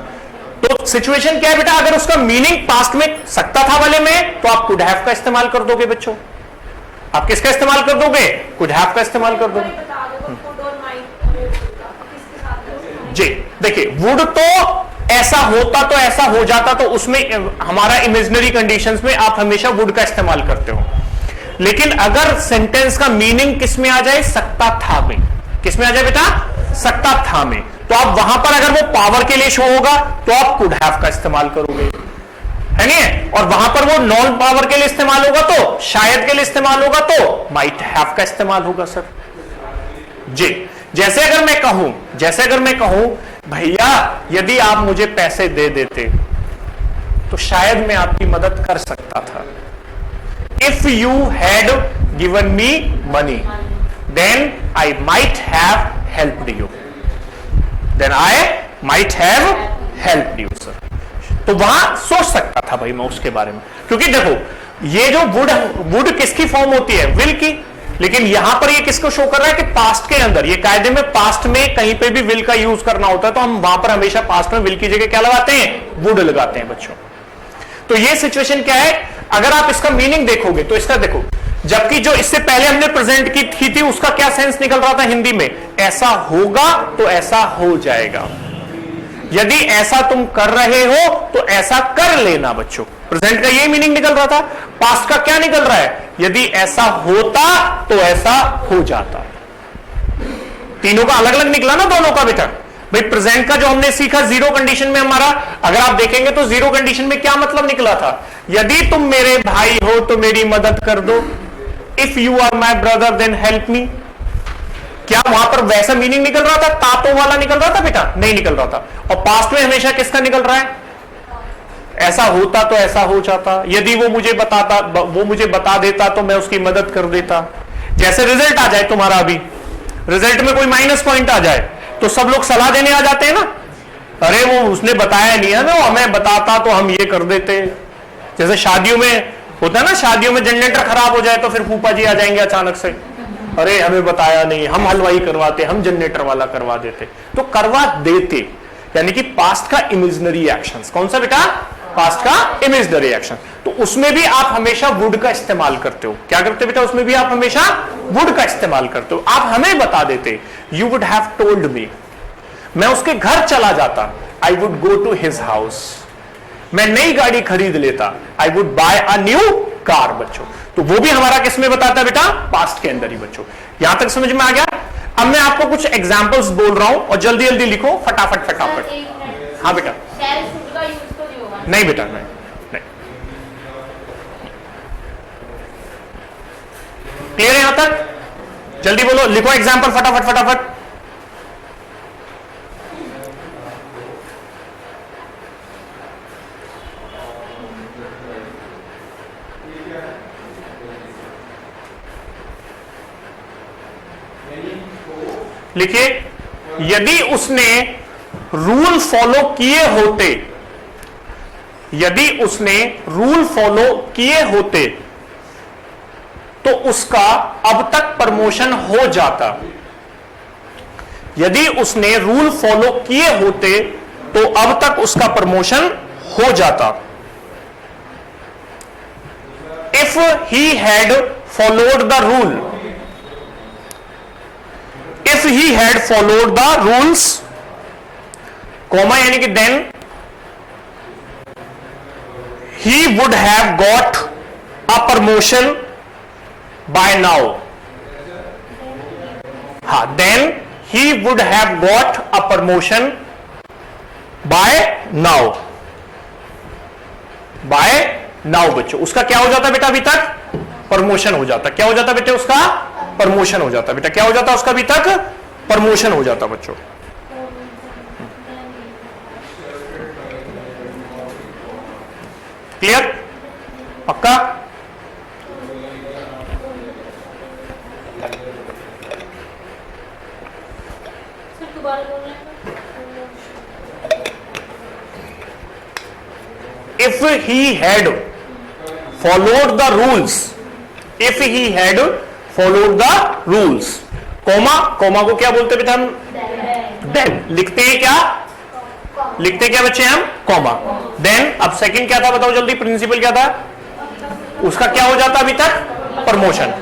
तो सिचुएशन क्या है बेटा? अगर उसका मीनिंग पास्ट में सकता था वाले में तो आप कुड हैव का इस्तेमाल कर दोगे बच्चों। आप किसका इस्तेमाल कर दोगे? कुड हैव का इस्तेमाल कर दोगे। जी देखिए, वुड तो ऐसा होता तो ऐसा हो जाता, तो उसमें हमारा इमेजिनरी कंडीशंस में आप हमेशा वुड का इस्तेमाल करते हो। लेकिन अगर सेंटेंस का मीनिंग किस में आ जाए? सकता था में। किस में आ जाए बेटा? सकता था में। तो आप वहां पर अगर वो पावर के लिए शो होगा तो आप कुड हैव का इस्तेमाल करोगे, है नहीं? और वहां पर वो नॉन पावर के लिए इस्तेमाल होगा तो, शायद के लिए इस्तेमाल होगा तो माइट हैव का इस्तेमाल होगा सर। जी जैसे अगर मैं कहूं भैया यदि आप मुझे पैसे दे देते तो शायद मैं आपकी मदद कर सकता था। If you had given me money then I might have helped you. Helped you sir. तो वहां सोच सकता था भाई मैं उसके बारे में, क्योंकि देखो ये जो वुड किसकी फॉर्म होती है? विल की। लेकिन यहां पर ये किसको शो कर रहा है कि पास्ट के अंदर, ये कायदे में पास्ट में कहीं पे भी विल का यूज करना होता है तो हम वहां पर हमेशा पास्ट में विल की जगह क्या लगाते हैं? वुड लगाते हैं बच्चों। तो ये सिचुएशन क्या है? अगर आप इसका मीनिंग देखोगे तो इसका देखो, जबकि जो इससे पहले हमने प्रेजेंट की थी उसका क्या सेंस निकल रहा था हिंदी में? ऐसा होगा तो ऐसा हो जाएगा। यदि ऐसा तुम कर रहे हो तो ऐसा कर लेना बच्चों। प्रेजेंट का यही मीनिंग निकल रहा था। पास्ट का क्या निकल रहा है? यदि ऐसा होता तो ऐसा हो जाता। तीनों का अलग अलग निकला ना दोनों का बेटा। भाई प्रेजेंट का जो हमने सीखा जीरो कंडीशन में हमारा, अगर आप देखेंगे तो जीरो कंडीशन में क्या मतलब निकला था? यदि तुम मेरे भाई हो तो मेरी मदद कर दो। If you are my brother then help me. क्या वहां पर वैसा मीनिंग निकल रहा था? तातो वाला निकल रहा था बेटा? नहीं निकल रहा था। और पास्ट में हमेशा किसका निकल रहा है? ऐसा होता तो ऐसा हो जाता। यदि वो मुझे बता देता तो मैं उसकी मदद कर देता। जैसे रिजल्ट आ जाए तुम्हारा, अभी रिजल्ट में कोई माइनस पॉइंट आ जाए तो सब लोग सलाह देने आ जाते हैं ना, अरे वो उसने बताया नहीं है ना, वो हमें बताता तो हम ये कर देते। जैसे शादियों में होता है ना, शादियों में जनरेटर खराब हो जाए तो फिर फूफा जी आ जाएंगे अचानक से, अरे हमें बताया नहीं, हम हलवाई करवाते, हम जनरेटर वाला करवा देते। तो करवा देते यानी कि पास्ट का इमेजिनरी एक्शंस। कौन सा बेटा? पास्ट का इमेजिनरी एक्शन। तो उसमें भी आप हमेशा वुड का इस्तेमाल करते हो। क्या करते बेटा? उसमें भी आप हमेशा वुड का इस्तेमाल करते हो। आप हमें बता देते, you would have told me. मैं उसके घर चला जाता, I would go to his house. मैं नई गाड़ी खरीद लेता, I would buy a new car बच्चों। तो वो भी हमारा किस में बताता है बेटा? पास्ट के अंदर ही बच्चों। यहां तक समझ में आ गया? अब मैं आपको कुछ एग्जांपल्स बोल रहा हूं और जल्दी जल्दी लिखो, फटाफट। हाँ बेटा। नहीं बेटा, नहीं। क्लियर है यहां तक? जल्दी बोलो, लिखो एग्जांपल फटाफट। लिखिए, यदि उसने रूल फॉलो किए होते तो उसका अब तक प्रमोशन हो जाता। यदि उसने रूल फॉलो किए होते तो अब तक उसका प्रमोशन हो जाता। If he had followed the rule, if he had followed the rules, comma यानी कि then he would have got a promotion by now. हाँ, then he would have got a promotion by now. By now बच्चों, उसका क्या हो जाता बेटा? अभी तक प्रमोशन हो जाता। क्या हो जाता बेटे? उसका प्रमोशन हो जाता। बेटा क्या हो जाता? उसका अभी तक प्रमोशन हो जाता बच्चों। क्लियर? पक्का? If he had followed the rules, if he had followed the rules, comma, comma को क्या बोलते बेटा हम? देन। लिखते हैं क्या? लिखते क्या बच्चे हम? कॉमा। देन अब सेकंड क्या था बताओ जल्दी? प्रिंसिपल क्या था? उसका क्या हो जाता अभी तक? प्रमोशन।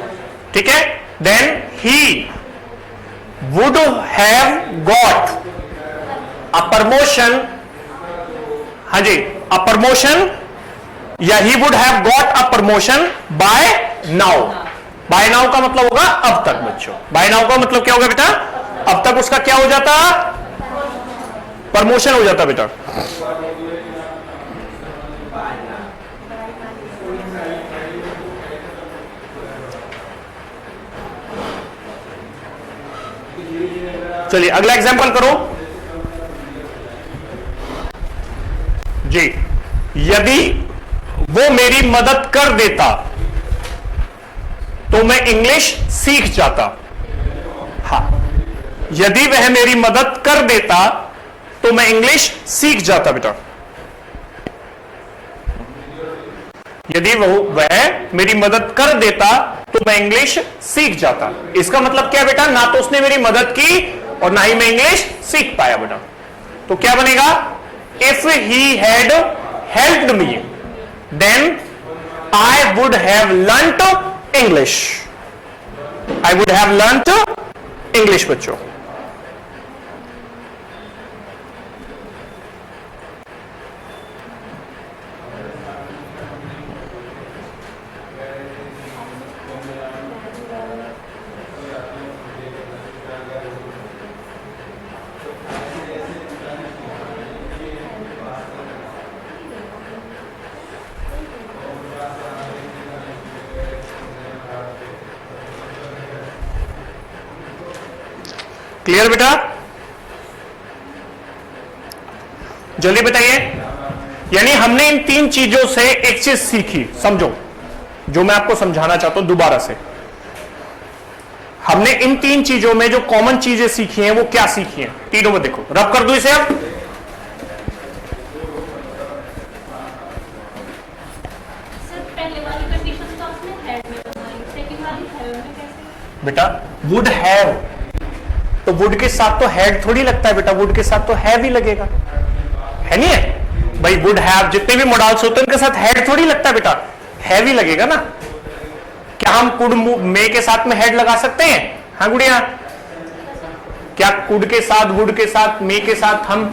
ठीक है। Then he would have got a promotion, हाँ जी, अ प्रमोशन, या he would have got a promotion by now. By now का मतलब होगा अब तक बच्चों। बाय नाउ का मतलब क्या होगा बेटा? अब तक उसका क्या हो जाता? प्रमोशन हो जाता बेटा। चलिए अगला एग्जांपल करो जी। यदि वो मेरी मदद कर देता तो मैं इंग्लिश सीख जाता। हाँ, यदि वह मेरी मदद कर देता तो मैं इंग्लिश सीख जाता बेटा। यदि वह मेरी मदद कर देता तो मैं इंग्लिश सीख जाता। इसका मतलब क्या बेटा? ना तो उसने मेरी मदद की और ना ही मैं इंग्लिश सीख पाया बेटा। तो क्या बनेगा? If he had helped me then I would have learned English. I would have learned English बच्चों। क्लियर बेटा? जल्दी बताइए। यानी हमने इन तीन चीजों से एक चीज सीखी, समझो जो मैं आपको समझाना चाहता हूं दोबारा से। हमने इन तीन चीजों में जो कॉमन चीजें सीखी हैं वो क्या सीखी हैं? तीनों में देखो, रब कर दो इसे अब। बेटा वुड हैव, तो वुड के साथ तो हैड थोड़ी लगता है बेटा, वुड के साथ तो हैव ही लगेगा, है नहीं है भाई? वुड हैव जितने भी मॉडल्स होते हैं उनके साथ हैड थोड़ी लगता है बेटा, हैव ही लगेगा ना। क्या हम कुड मे के साथ में हैड लगा सकते हैं? हाँ गुड़िया, क्या कुड के साथ, वुड के साथ, मे के साथ हम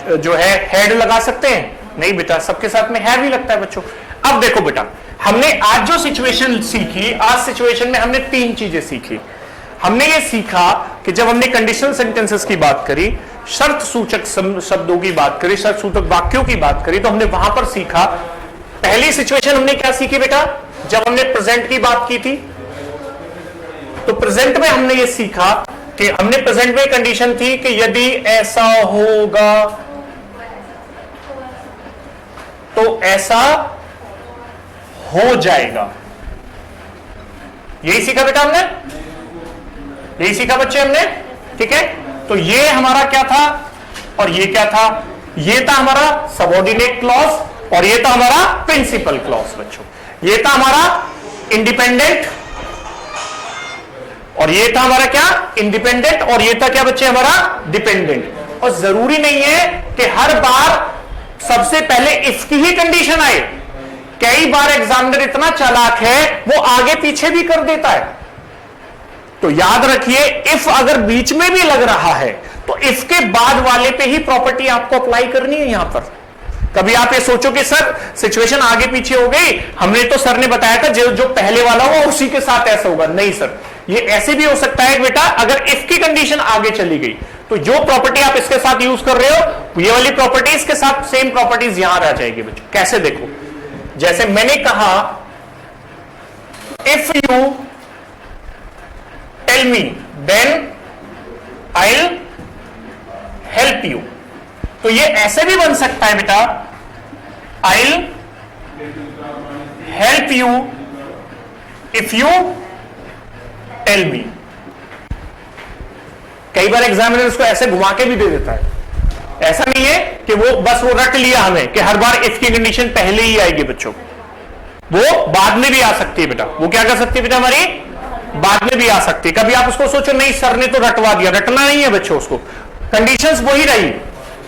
जो है हैड लगा सकते हैं? नहीं बेटा, सबके साथ में हैव ही लगता है बच्चों। अब देखो बेटा, हमने आज जो सिचुएशन सीखी, आज सिचुएशन में हमने तीन चीजें सीखी। हमने ये सीखा कि जब हमने कंडीशनल सेंटेंसेस की बात करी, शर्त सूचक शब्दों की बात करी, शर्त सूचक वाक्यों की बात करी, तो हमने वहां पर सीखा। पहली सिचुएशन हमने क्या सीखी बेटा? जब हमने प्रेजेंट की बात की थी, तो प्रेजेंट में हमने ये सीखा कि हमने प्रेजेंट में कंडीशन थी कि यदि ऐसा होगा तो ऐसा हो जाएगा। यही सीखा बेटा हमने, यही सीखा बच्चे हमने, ठीक है? तो ये हमारा क्या था और ये क्या था? ये था हमारा सबऑर्डिनेट क्लॉज और ये था हमारा प्रिंसिपल क्लॉज बच्चों। ये था हमारा इंडिपेंडेंट, और ये था हमारा क्या, इंडिपेंडेंट, और ये था क्या बच्चे हमारा डिपेंडेंट। और जरूरी नहीं है कि हर बार सबसे पहले इफ की ही कंडीशन आए। कई बार एग्जामिनर इतना चालाक है वो आगे पीछे भी कर देता है। तो याद रखिए, इफ अगर बीच में भी लग रहा है तो इफ के बाद वाले पे ही प्रॉपर्टी आपको अप्लाई करनी है। यहां पर कभी आप ये सोचो कि सर सिचुएशन आगे पीछे हो गई, हमने तो सर ने बताया था जो पहले वाला हुआ उसी के साथ ऐसा होगा। नहीं सर, ये ऐसे भी हो सकता है बेटा, अगर इफ की कंडीशन आगे चली गई तो जो प्रॉपर्टी आप इसके साथ यूज कर रहे हो ये वाली प्रॉपर्टीज के साथ सेम प्रॉपर्टीज यहां रह जाएगी बच्चों। कैसे देखो, जैसे मैंने कहा if you tell me then I will help you. तो ये ऐसे भी बन सकता है बेटा, I will help you if you tell me. कई बार एग्जामिनर इसको ऐसे घुमा के भी दे देता है। ऐसा नहीं है कि वो बस वो रट लिया हमें कि हर बार इफ की कंडीशन पहले ही आएगी बच्चों, वो बाद में भी आ सकती है बेटा। वो क्या कर सकती है बेटा, हमारी बाद में भी आ सकती है। कभी आप उसको सोचो नहीं सर ने तो रटवा दिया, रटना नहीं है बच्चों, उसको कंडीशंस वही रही।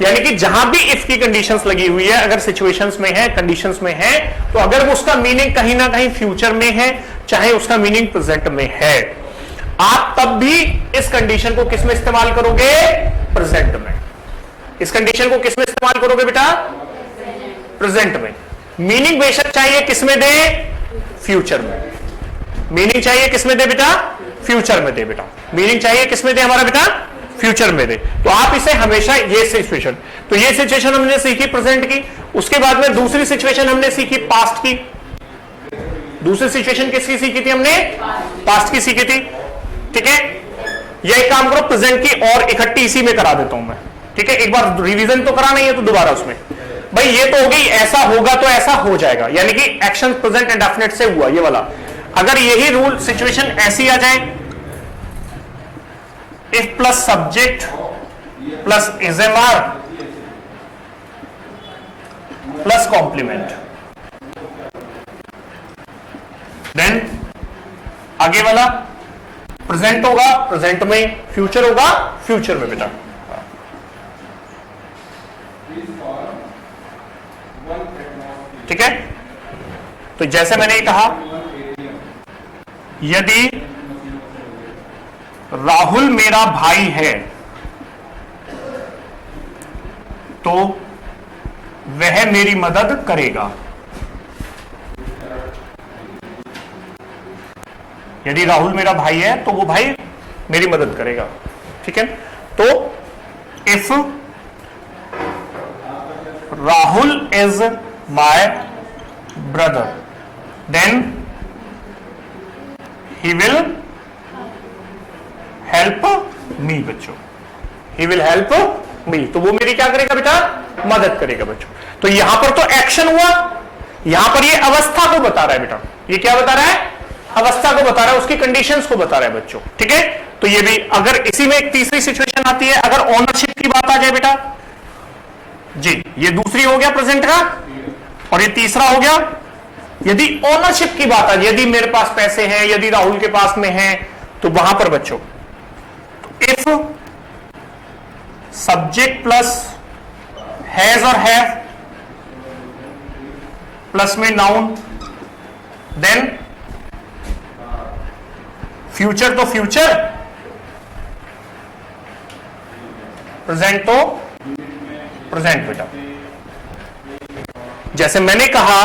यानी कि जहां भी इफ की कंडीशंस लगी हुई है, अगर सिचुएशंस में है, कंडीशंस में है, तो अगर उसका मीनिंग कहीं ना कहीं फ्यूचर में है, चाहे उसका मीनिंग प्रेजेंट में है, आप तब भी इस कंडीशन को किस में इस्तेमाल करोगे, प्रेजेंट में। इस कंडीशन को किस में इस्तेमाल करोगे बेटा, प्रेजेंट में। मीनिंग बेशक चाहिए किस में दे, फ्यूचर में। मीनिंग चाहिए किस में दे बेटा, फ्यूचर में दे बेटा। मीनिंग चाहिए किस में दे हमारा बेटा, फ्यूचर में दे। तो आप इसे हमेशा ये सिचुएशन, तो ये सिचुएशन हमने सीखी प्रेजेंट की। उसके बाद में दूसरी सिचुएशन हमने सीखी पास्ट की। दूसरी सिचुएशन किसकी सीखी थी हमने, पास्ट की सीखी थी। ठीक है, ये एक काम करो, प्रेजेंट की और इकट्ठी इसी में करा देता हूं मैं। ठीक है, एक बार रिवीजन तो कराना ही है, तो दोबारा उसमें भाई ये तो हो गई, ऐसा होगा तो ऐसा हो जाएगा, यानी कि एक्शन प्रेजेंट इंडेफिनिट से हुआ ये वाला। अगर यही रूल सिचुएशन ऐसी आ जाए, if plus subject plus is am are plus complement, then आगे वाला प्रेजेंट होगा, प्रेजेंट में, फ्यूचर होगा, फ्यूचर में बेटा। ठीक है, तो जैसे मैंने कहा, यदि राहुल मेरा भाई है तो वह मेरी मदद करेगा। यदि राहुल मेरा भाई है तो वो भाई मेरी मदद करेगा। ठीक है, तो if Rahul is my brother then he will help me बच्चों, ही विल हेल्प मी। तो वो मेरी क्या करेगा बेटा, मदद करेगा बच्चों। तो यहां पर तो एक्शन हुआ, यहां पर ये अवस्था को बता रहा है बेटा। ये क्या बता रहा है, अवस्था को बता रहा है, उसकी कंडीशंस को बता रहा है बच्चों। ठीक है, तो ये भी, अगर इसी में एक तीसरी सिचुएशन आती है, अगर ओनरशिप की बात आ जाए बेटा जी, ये दूसरी हो गया प्रेजेंट का, और ये तीसरा हो गया यदि ओनरशिप की बात आ जाए, यदि मेरे पास पैसे हैं, यदि राहुल के पास में है, तो वहां पर बच्चों इफ सब्जेक्ट प्लस हैज और हैव प्लस में नाउन, देन फ्यूचर तो फ्यूचर, प्रेजेंट तो प्रेजेंट बेटा। जैसे मैंने कहा,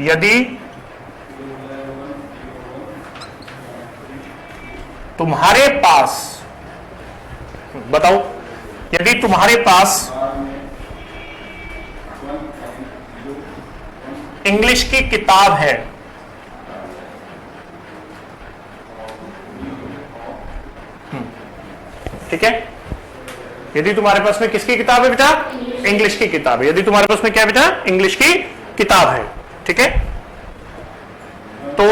यदि तुम्हारे पास, बताओ, यदि तुम्हारे पास इंग्लिश की किताब है, ठीक है, यदि तुम्हारे पास में किसकी किताब है बेटा, इंग्लिश की किताब है। यदि तुम्हारे पास में क्या बेटा, इंग्लिश की किताब है। ठीक है, तो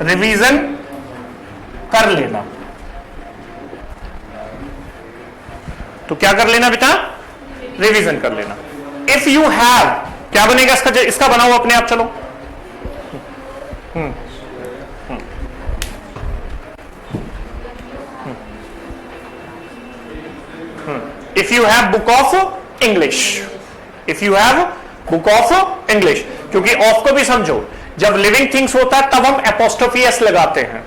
रिवीजन कर लेना। तो क्या कर लेना बेटा, रिवीजन कर लेना। इफ यू हैव, क्या बनेगा इसका, इसका बनाओ अपने आप, चलो। If you have book of English, if you have book of English, क्योंकि ऑफ को भी समझो, जब लिविंग थिंग्स होता है तब हम एपोस्ट्रोफी एस लगाते हैं,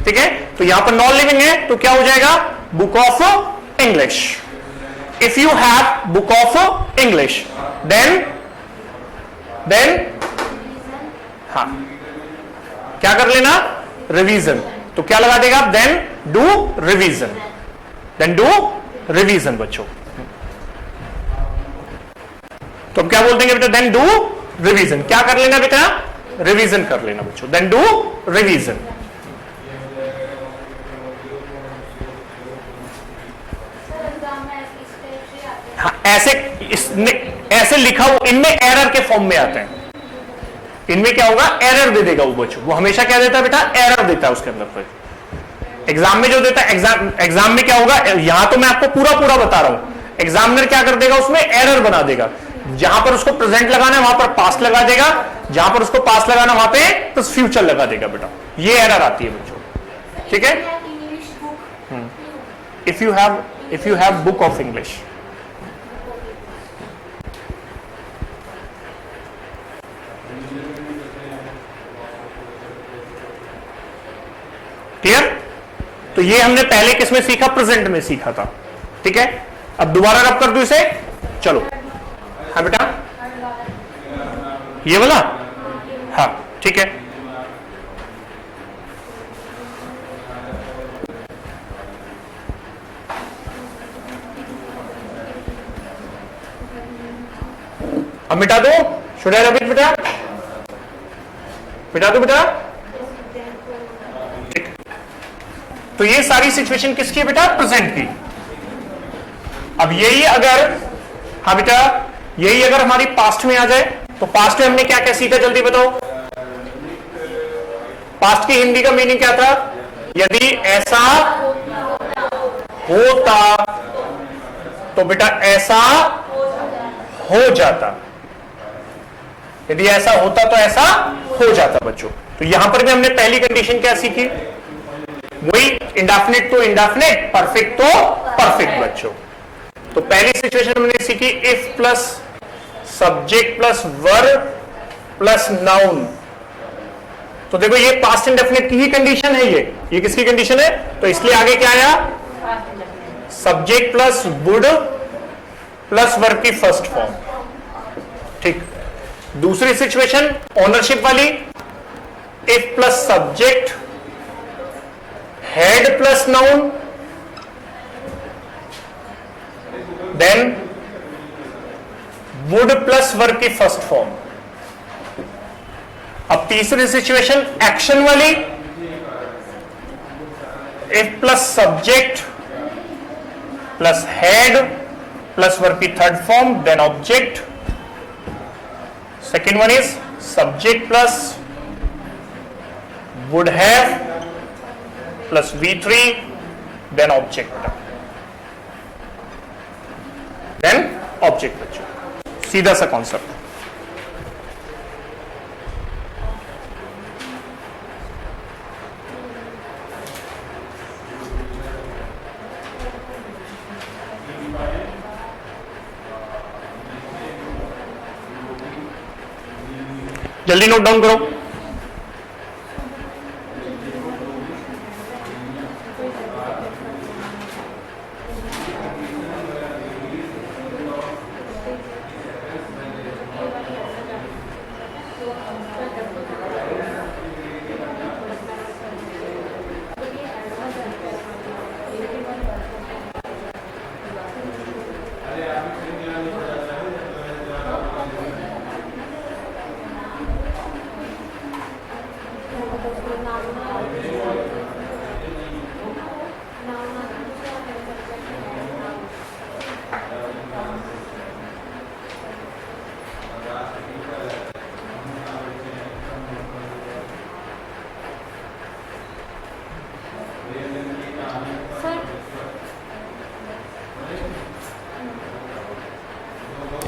ठीक है। तो यहां पर नॉन लिविंग है तो क्या हो जाएगा, book of English. If you have book of English then हाँ क्या कर लेना, रिवीजन। तो क्या लगा देगा, then do revision, then do revision बच्चों। तो अब क्या बोल देंगे बेटा, देन डू रिवीजन। क्या कर लेना बेटा, रिवीजन कर लेना बच्चों, देन डू रिवीजन। हाँ ऐसे, ऐसे लिखा हो, इनमें एरर के फॉर्म में आते हैं। इनमें क्या होगा, एरर दे देगा वो बच्चों, वो हमेशा क्या देता है बेटा, एरर देता है उसके अंदर। फिर एग्जाम में जो देता है, एग्जाम में क्या होगा, यहां तो मैं आपको पूरा पूरा बता रहा हूं, एग्जामिनर क्या कर देगा, उसमें एरर बना देगा। जहां पर उसको प्रेजेंट लगाना है वहां पर पास्ट लगा देगा, जहां पर उसको पास्ट लगाना वहां पे तो फ्यूचर लगा देगा बेटा, ये एरर आती है बच्चों, ठीक है। If you have book of English, clear. तो ये हमने पहले किसमें सीखा, प्रेजेंट में सीखा था, ठीक है। अब दोबारा रब कर दूं इसे, चलो। हाँ बेटा, ये वाला, हाँ ठीक है। अब मिटा दो, शुड आई रब इट बेटा, मिटा दो बेटा। तो ये सारी सिचुएशन किसकी है बेटा, प्रेजेंट की। अब यही अगर, हाँ बेटा, यही अगर हमारी पास्ट में आ जाए, तो पास्ट में हमने क्या क्या सीखा, जल्दी बताओ। पास्ट की हिंदी का मीनिंग क्या था, यदि ऐसा होता तो बेटा ऐसा हो जाता, यदि ऐसा होता तो ऐसा हो जाता बच्चों। तो यहां पर भी हमने पहली कंडीशन क्या सीखी, वही इंडेफिनिट तो इंडेफिनिट, परफेक्ट तो परफेक्ट बच्चों। तो पहली सिचुएशन हमने सीखी, if plus subject plus verb plus noun. तो देखो ये पास्ट इंडेफिनिट की ही कंडीशन है, ये किसकी कंडीशन है, तो इसलिए आगे क्या आया, subject plus would plus verb की फर्स्ट फॉर्म, ठीक। दूसरी सिचुएशन ओनरशिप वाली, if plus subject had plus noun, then would plus verb की फर्स्ट फॉर्म। अब तीसरी सिचुएशन एक्शन वाली, if plus subject plus had plus verb की third form, then object. Second one is subject plus would have plus V3 then object, then object बच्चों, सीधा सा concept. जल्दी note down करो।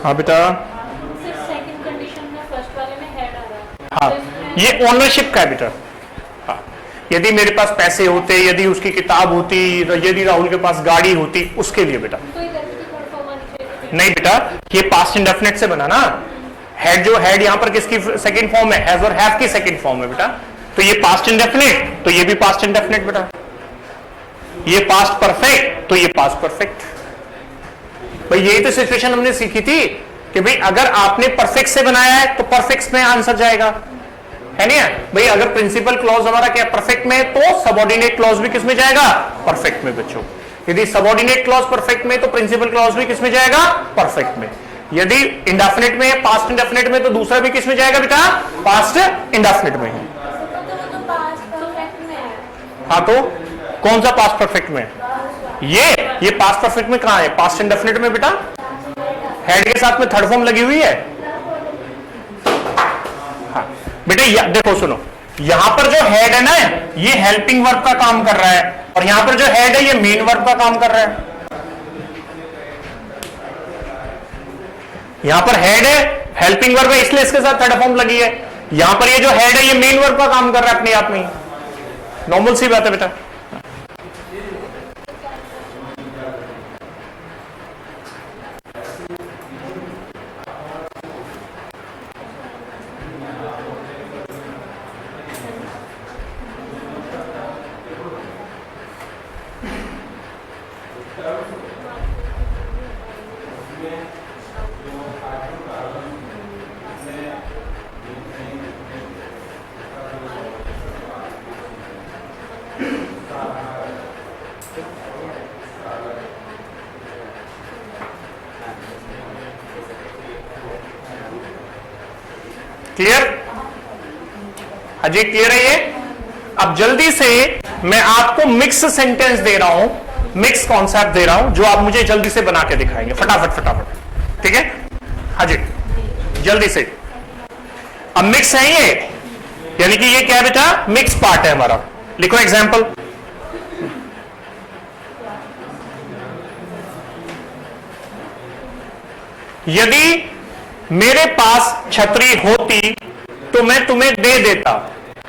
हाँ बेटा, सेकंड कंडीशन में फर्स्ट वाले में हेड आ रहा है। हाँ ये ओनरशिप का है बेटा। हाँ, यदि मेरे पास पैसे होते, यदि उसकी किताब होती, यदि राहुल के पास गाड़ी होती, उसके लिए बेटा। तो इधर भी थर्ड फॉर्म आनी चाहिए। नहीं बेटा, ये पास्ट इंडेफिनिट से बना ना। हेड जो हेड यहाँ पर किसकी सेकंड फॉर्म है? हैज और हैव की सेकंड फॉर्म है बेटा। तो ये पास्ट इंडेफिनिट, तो ये भी पास्ट इंडेफिनिट बेटा। ये पास्ट परफेक्ट, तो ये पास्ट परफेक्ट। भाई यही तो सिचुएशन हमने सीखी थी कि भाई अगर आपने परफेक्ट से बनाया है तो परफेक्ट में आंसर जाएगा, है नहीं है? भाई अगर प्रिंसिपल क्लॉज हमारा क्या परफेक्ट में है तो सबऑर्डिनेट क्लॉज भी किसमें जाएगा? परफेक्ट में बच्चों। यदि सबऑर्डिनेट क्लॉज परफेक्ट में तो प्रिंसिपल क्लॉज भी किसमें जाएगा? परफेक्ट में। यदि इंडेफिनिट में है, पास्ट इंडेफिनिट में, तो दूसरा भी किसमें जाएगा बेटा? पास्ट इंडेफिनिट में है। तो पास्ट परफेक्ट में है। हाँ तो कौन सा पास्ट परफेक्ट में? ये पास्ट परफेक्ट में कहां है? पास्ट इंडेफिनिट में बेटा। हेड के साथ में थर्ड फॉर्म लगी हुई है। हाँ बेटा देखो सुनो, यहां पर जो हेड है ना, ये हेल्पिंग वर्ब का काम कर रहा है, और यहां पर जो हेड है ये मेन वर्ब का काम कर रहा है। यहां पर हेड है, हेल्पिंग वर्ब है, इसलिए इसके साथ थर्ड फॉर्म लगी है। यहां पर ये जो हेड है ये मेन वर्ब का काम कर रहा है अपने आप में। नॉर्मल सी बात है बेटा। क्लियर? अजय क्लियर है ये? अब जल्दी से मैं आपको मिक्स सेंटेंस दे रहा हूं, मिक्स कॉन्सेप्ट दे रहा हूं, जो आप मुझे जल्दी से बना के दिखाएंगे फटाफट फटाफट। ठीक है? हाँ जी जल्दी से। अब मिक्स है ये, यानी कि ये क्या है बेटा? मिक्स पार्ट है हमारा। लिखो एग्जाम्पल। यदि मेरे पास छतरी होती तो मैं तुम्हें दे देता।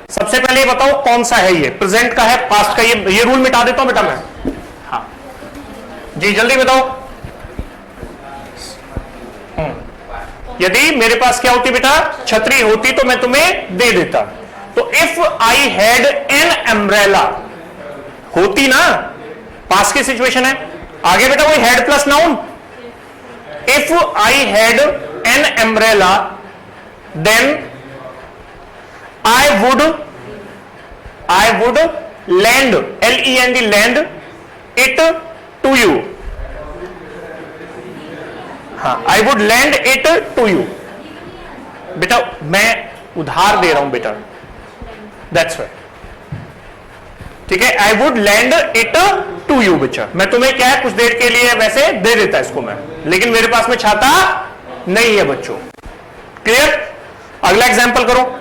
सबसे पहले ये बताओ कौन सा है? ये प्रेजेंट का है, पास्ट का? ये रूल मिटा देता हूं बेटा मैं। हाँ जी जल्दी बताओ। यदि मेरे पास क्या होती बेटा? छतरी होती तो मैं तुम्हें दे देता। तो if I had an umbrella, होती ना, पास्ट की सिचुएशन है। आगे बेटा वही had plus noun. If I had an umbrella then I would lend, L-E-N-D, lend it to you. हाँ, I would lend it to you. बेटा मैं उधार दे रहा हूं बेटा, that's right. ठीक है? I would lend it to you बच्चा। मैं तुम्हें क्या है कुछ देर के लिए वैसे दे देता इसको मैं, लेकिन मेरे पास में छाता नहीं है बच्चों। क्लियर? अगला एग्जाम्पल करो।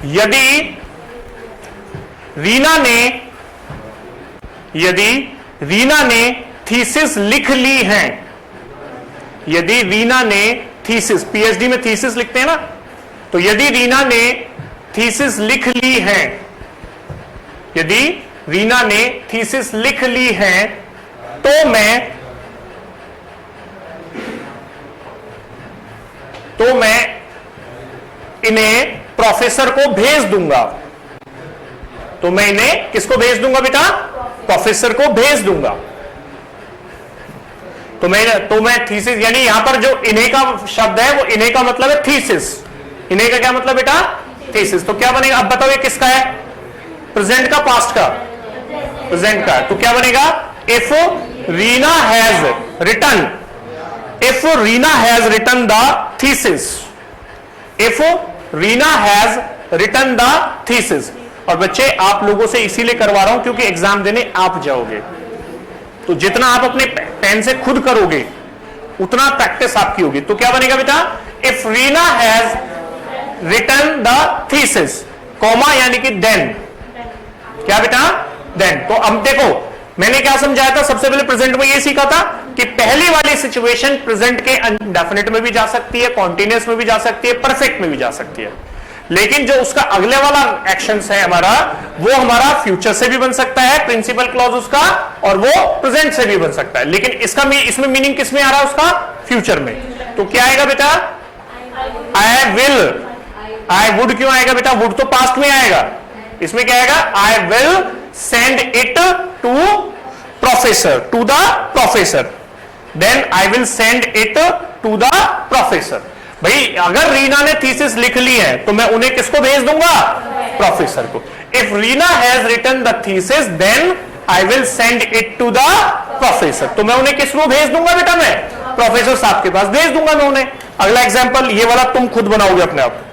यदि रीना ने थीसिस लिख ली है, यदि रीना ने थीसिस, पीएचडी में थीसिस लिखते हैं ना, तो यदि रीना ने थीसिस लिख ली है, यदि रीना ने थीसिस लिख ली है तो मैं इन्हें प्रोफेसर को भेज दूंगा। तो मैं इन्हें किसको भेज दूंगा बेटा? प्रोफेसर को भेज दूंगा। तो मैं थीसिस, यानी यहां पर जो इन्हें का शब्द है वो इन्हें का मतलब है थीसिस। इन्हें का क्या मतलब बेटा? थीसिस। तो क्या बनेगा? अब बताओ ये किसका है? प्रेजेंट का, पास्ट का? प्रेजेंट का। तो क्या बनेगा? If Reena has written, if Reena has written the thesis, if Reena has written the thesis. और बच्चे आप लोगों से इसीलिए करवा रहा हूं क्योंकि एग्जाम देने आप जाओगे, तो जितना आप अपने पेन से खुद करोगे उतना प्रैक्टिस आपकी होगी। तो क्या बनेगा बेटा? If Reena has written the thesis, comma यानी कि देन, क्या बेटा, देन। तो अब देखो मैंने क्या समझाया था, सबसे पहले प्रेजेंट में ये सीखा था कि पहली वाली सिचुएशन प्रेजेंट के इंडेफिनिट में भी जा सकती है, कॉन्टिन्यूअस में भी जा सकती है, परफेक्ट में भी जा सकती है, लेकिन जो उसका अगले वाला एक्शन है हमारा, वो हमारा फ्यूचर से भी बन सकता है प्रिंसिपल क्लॉज उसका, और वो प्रेजेंट से भी बन सकता है, लेकिन इसमें मीनिंग किस में आ रहा है उसका, फ्यूचर में। तो क्या आएगा बेटा, आई विल, आई वुड क्यों आएगा बेटा, वुड तो पास्ट में आएगा, इसमें क्या आएगा, I will send it to professor, to the professor, then I will send it to the professor. भाई अगर रीना ने थीसिस लिख ली है तो मैं उन्हें किसको भेज दूंगा, प्रोफेसर को। If Reena has written the thesis then I will send it to the professor, तो मैं उन्हें किसको भेज दूंगा बेटा, मैं प्रोफेसर साहब के पास भेज दूंगा मैं उन्हें। अगला एग्जांपल ये वाला तुम खुद बनाओगे अपने आप।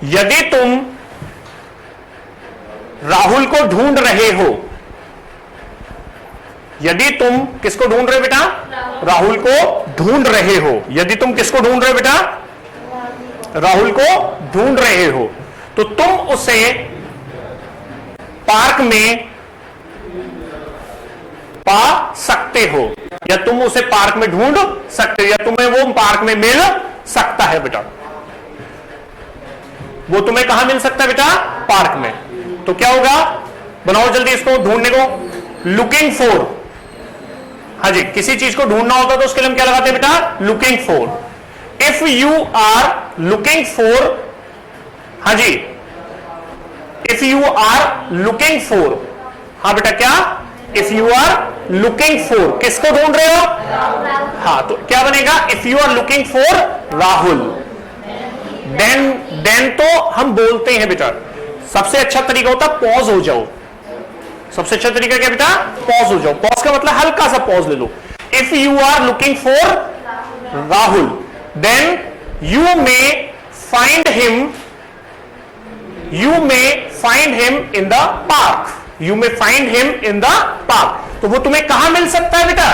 यदि तुम राहुल को ढूंढ रहे हो, यदि तुम किसको ढूंढ रहे हो बेटा, राहुल को ढूंढ रहे हो, यदि तुम किसको ढूंढ रहे हो बेटा, राहुल को ढूंढ रहे हो, तो तुम उसे पार्क में पा सकते हो, या तुम उसे पार्क में ढूंढ सकते हो, या तुम्हें वो पार्क में मिल सकता है बेटा। वो तुम्हें कहां मिल सकता है बेटा, पार्क में। तो क्या होगा, बनाओ जल्दी इसको, ढूंढने को, लुकिंग फॉर। हाँ जी, किसी चीज को ढूंढना होता है तो उसके लिए हम क्या लगाते हैं बेटा, looking for. If you are looking for, हाँ जी, if you are looking for, हाँ बेटा क्या, if you are looking for, किसको ढूंढ रहे हो, हाँ, तो क्या बनेगा, if you are looking for Rahul, then तो हम बोलते हैं बेटा, सबसे अच्छा तरीका होता है पॉज हो जाओ। सबसे अच्छा तरीका क्या बेटा, पॉज हो जाओ। पॉज का मतलब हल्का सा पॉज ले लो। If you are looking for Rahul then you may find him, you may find him in the park, you may find him in the park. तो वो तुम्हें कहां मिल सकता है बेटा,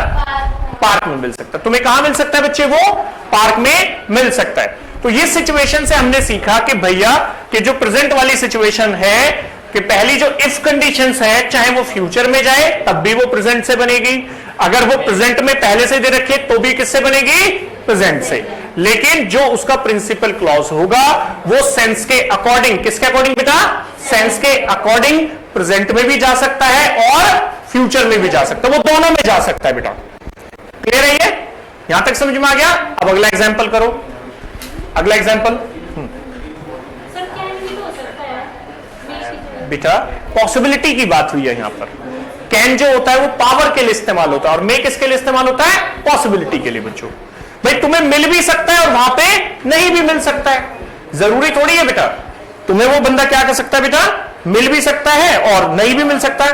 पार्क में मिल सकता है। तुम्हें कहां मिल सकता है बच्चे, वो पार्क में मिल सकता है। तो ये सिचुएशन से हमने सीखा कि भैया कि जो प्रेजेंट वाली सिचुएशन है कि पहली जो इफ कंडीशंस है, चाहे वो फ्यूचर में जाए तब भी वो प्रेजेंट से बनेगी, अगर वो प्रेजेंट में पहले से दे रखे तो भी किससे बनेगी, प्रेजेंट से। लेकिन जो उसका प्रिंसिपल क्लॉज होगा वो सेंस के अकॉर्डिंग, किसके अकॉर्डिंग बेटा, सेंस के अकॉर्डिंग प्रेजेंट में भी जा सकता है और फ्यूचर में भी जा सकता है, वो दोनों में जा सकता है बेटा। क्लियर है ये, यहां तक समझ में आ गया। अब अगला एग्जाम्पल करो, अगला एग्जाम्पल। सर क्या नहीं हो सकता है बेटा पॉसिबिलिटी की बात हुई है यहां पर। कैन जो होता है वो पावर के लिए इस्तेमाल होता है और मे किसके लिए इस्तेमाल होता है, पॉसिबिलिटी के लिए बच्चों। भाई तुम्हें मिल भी सकता है और वहां पे नहीं भी मिल सकता है, जरूरी थोड़ी है बेटा। तुम्हें वो बंदा क्या कर सकता है बेटा, मिल भी सकता है और नहीं भी मिल सकता है।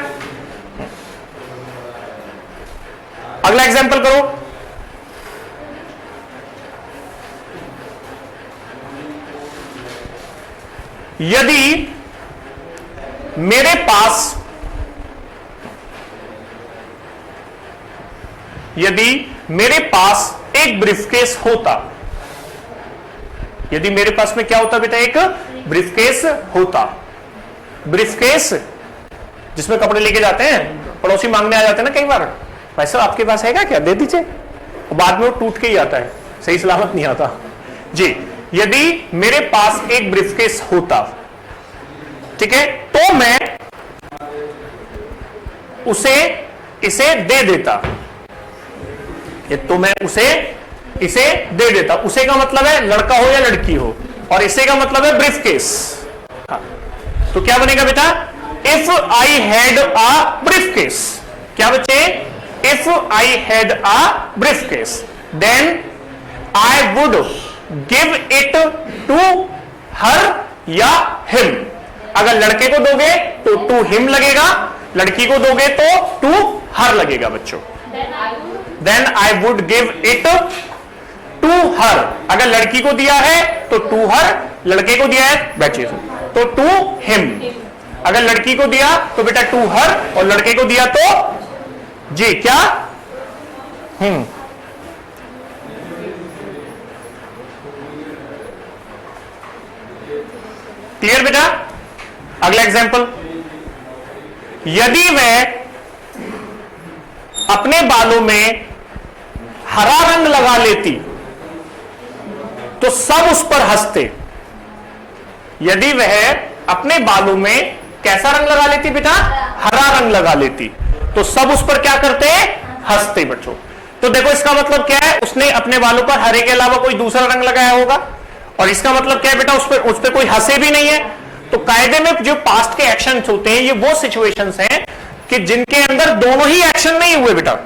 अगला एग्जाम्पल करो। यदि मेरे पास, यदि मेरे पास एक ब्रीफकेस होता, यदि मेरे पास में क्या होता बेटा, एक ब्रीफकेस होता। ब्रीफकेस जिसमें कपड़े लेके जाते हैं, पड़ोसी मांगने आ जाते हैं ना कई बार, भाई साहब आपके पास है क्या, दे दीजिए, बाद में वो टूट के ही आता है, सही सलामत नहीं आता जी। यदि मेरे पास एक ब्रीफकेस होता, ठीक है, तो मैं उसे इसे दे देता, ये तो मैं उसे इसे दे देता। उसे का मतलब है लड़का हो या लड़की हो, और इसे का मतलब है ब्रीफकेस। हाँ, तो क्या बनेगा बेटा, if I had a briefcase, क्या बच्चे, if I had a briefcase then I would give it to her या हिम। अगर लड़के को दोगे तो टू हिम लगेगा, लड़की को दोगे तो टू हर लगेगा बच्चों। Then I would give it to her, अगर लड़की को दिया है तो टू हर, लड़के को दिया है बैठिए तो टू हिम। अगर लड़की को दिया तो बेटा टू हर, और लड़के को दिया तो जी क्या क्लियर बेटा। अगला एग्जांपल, यदि वह अपने बालों में हरा रंग लगा लेती तो सब उस पर हंसते। यदि वह अपने बालों में कैसा रंग लगा लेती बेटा, हरा रंग लगा लेती, तो सब उस पर क्या करते, हंसते बच्चों। तो देखो इसका मतलब क्या है, उसने अपने बालों पर हरे के अलावा कोई दूसरा रंग लगाया होगा, और इसका मतलब क्या है बेटा, उस पर कोई हंसे भी नहीं है। तो कायदे में जो पास्ट के एक्शंस होते हैं, ये वो सिचुएशंस हैं कि जिनके अंदर दोनों ही एक्शन नहीं हुए बेटा।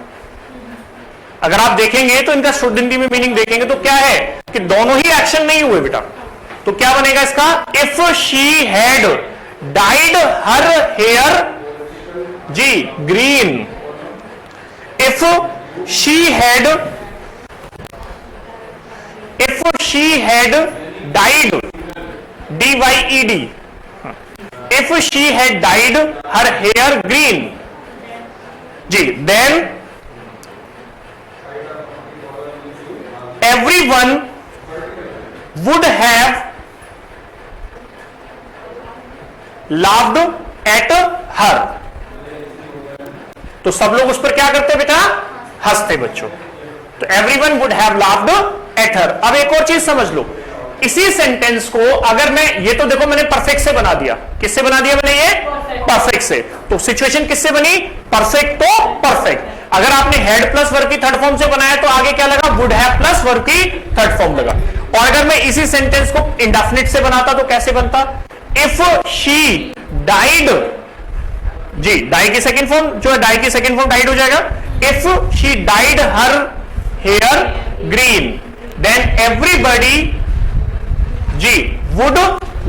अगर आप देखेंगे तो इनका शुद्ध हिंदी में मीनिंग देखेंगे तो क्या है कि दोनों ही एक्शन नहीं हुए बेटा। तो क्या बनेगा इसका, if she had dyed her hair जी green, if she had dyed DYED, if she had dyed her hair green जी, then everyone would have laughed at her। तो सब लोग उस पर क्या करते बेटा, हंसते बच्चों। तो everyone would have laughed at her। अब एक और चीज समझ लो, इसी सेंटेंस को अगर मैं, ये तो देखो मैंने परफेक्ट से बना दिया, किससे बना दिया मैंने, ये परफेक्ट से। तो सिचुएशन किससे बनी, परफेक्ट तो परफेक्ट। अगर आपने हैड प्लस वर्ब की थर्ड फॉर्म से बनाया तो आगे क्या लगा, वुड हैव प्लस वर्ब की थर्ड फॉर्म लगा। और अगर मैं इसी सेंटेंस को इंडेफिनिट से बनाता तो कैसे बनता, इफ शी डाइड जी, डाई की सेकेंड फॉर्म जो है, डाई की सेकेंड फॉर्म डाइड हो जाएगा। If she dyed her hair green then everybody जी वुड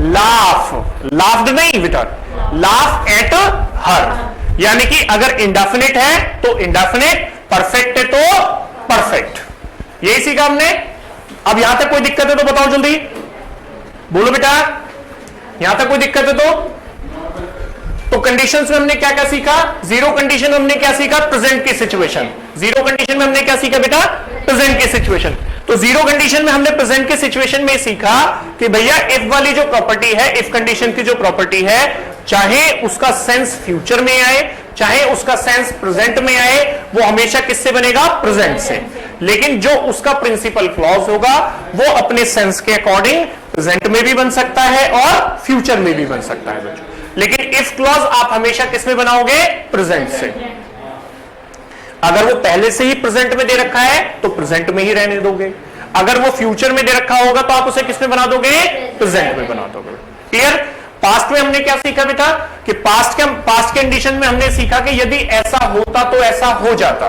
लाफ्ड नहीं बेटा, लाफ एट हर। यानी कि अगर इंडेफिनिट है तो इंडेफिनिट, परफेक्ट है तो परफेक्ट। यही सीखा हमने। अब यहां तक कोई दिक्कत है तो बताओ जल्दी, बोलो बेटा, यहां तक कोई दिक्कत है तो कंडीशंस में हमने क्या क्या सीखा, जीरो कंडीशन में हमने क्या सीखा, प्रेजेंट की सिचुएशन। जीरो कंडीशन में हमने क्या सीखा बेटा, प्रेजेंट की सिचुएशन। तो जीरो कंडीशन में हमने प्रेजेंट के सिचुएशन में सीखा कि भैया इफ वाली जो प्रॉपर्टी है, इफ कंडीशन की जो प्रॉपर्टी है, चाहे उसका सेंस फ्यूचर में आए चाहे उसका सेंस प्रेजेंट में आए, वो हमेशा किससे बनेगा, प्रेजेंट से। लेकिन जो उसका प्रिंसिपल क्लॉज होगा वो अपने सेंस के अकॉर्डिंग प्रेजेंट में भी बन सकता है और फ्यूचर में भी बन सकता है बच्चों। लेकिन इफ क्लॉज आप हमेशा किस में बनाओगे, प्रेजेंट से। अगर वो पहले से ही प्रेजेंट में दे रखा है तो प्रेजेंट में ही रहने दोगे, अगर वो फ्यूचर में दे रखा होगा तो आप उसे किस में बना दोगे, प्रेजेंट में बना दोगे। क्लियर। पास्ट में हमने क्या सीखा बेटा कि पास्ट कंडीशन में हमने सीखा कि यदि ऐसा होता तो ऐसा हो जाता।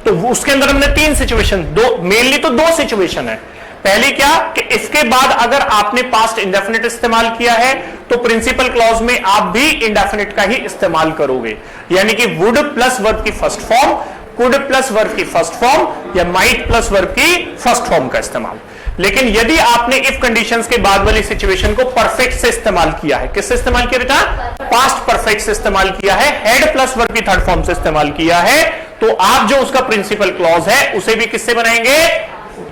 तो उसके अंदर हमने तीन सिचुएशन, दो मेनली तो दो सिचुएशन है। पहली क्या कि इसके बाद अगर आपने पास्ट इंडेफिनिट इस्तेमाल किया है तो प्रिंसिपल क्लॉज में आप भी इंडेफिनिट का ही इस्तेमाल करोगे, यानी कि वुड प्लस वर्ब की first form, could plus verb की फर्स्ट फॉर्म या माइट प्लस वर्ब की फर्स्ट फॉर्म का इस्तेमाल। लेकिन यदि आपने इफ कंडीशंस के बाद वाली सिचुएशन को परफेक्ट से इस्तेमाल किया है, किससे इस्तेमाल किया बेटा, पास्ट परफेक्ट से इस्तेमाल किया है, हेड प्लस वर्ब की थर्ड फॉर्म से इस्तेमाल किया है, तो आप जो उसका प्रिंसिपल क्लॉज है उसे भी किससे बनाएंगे,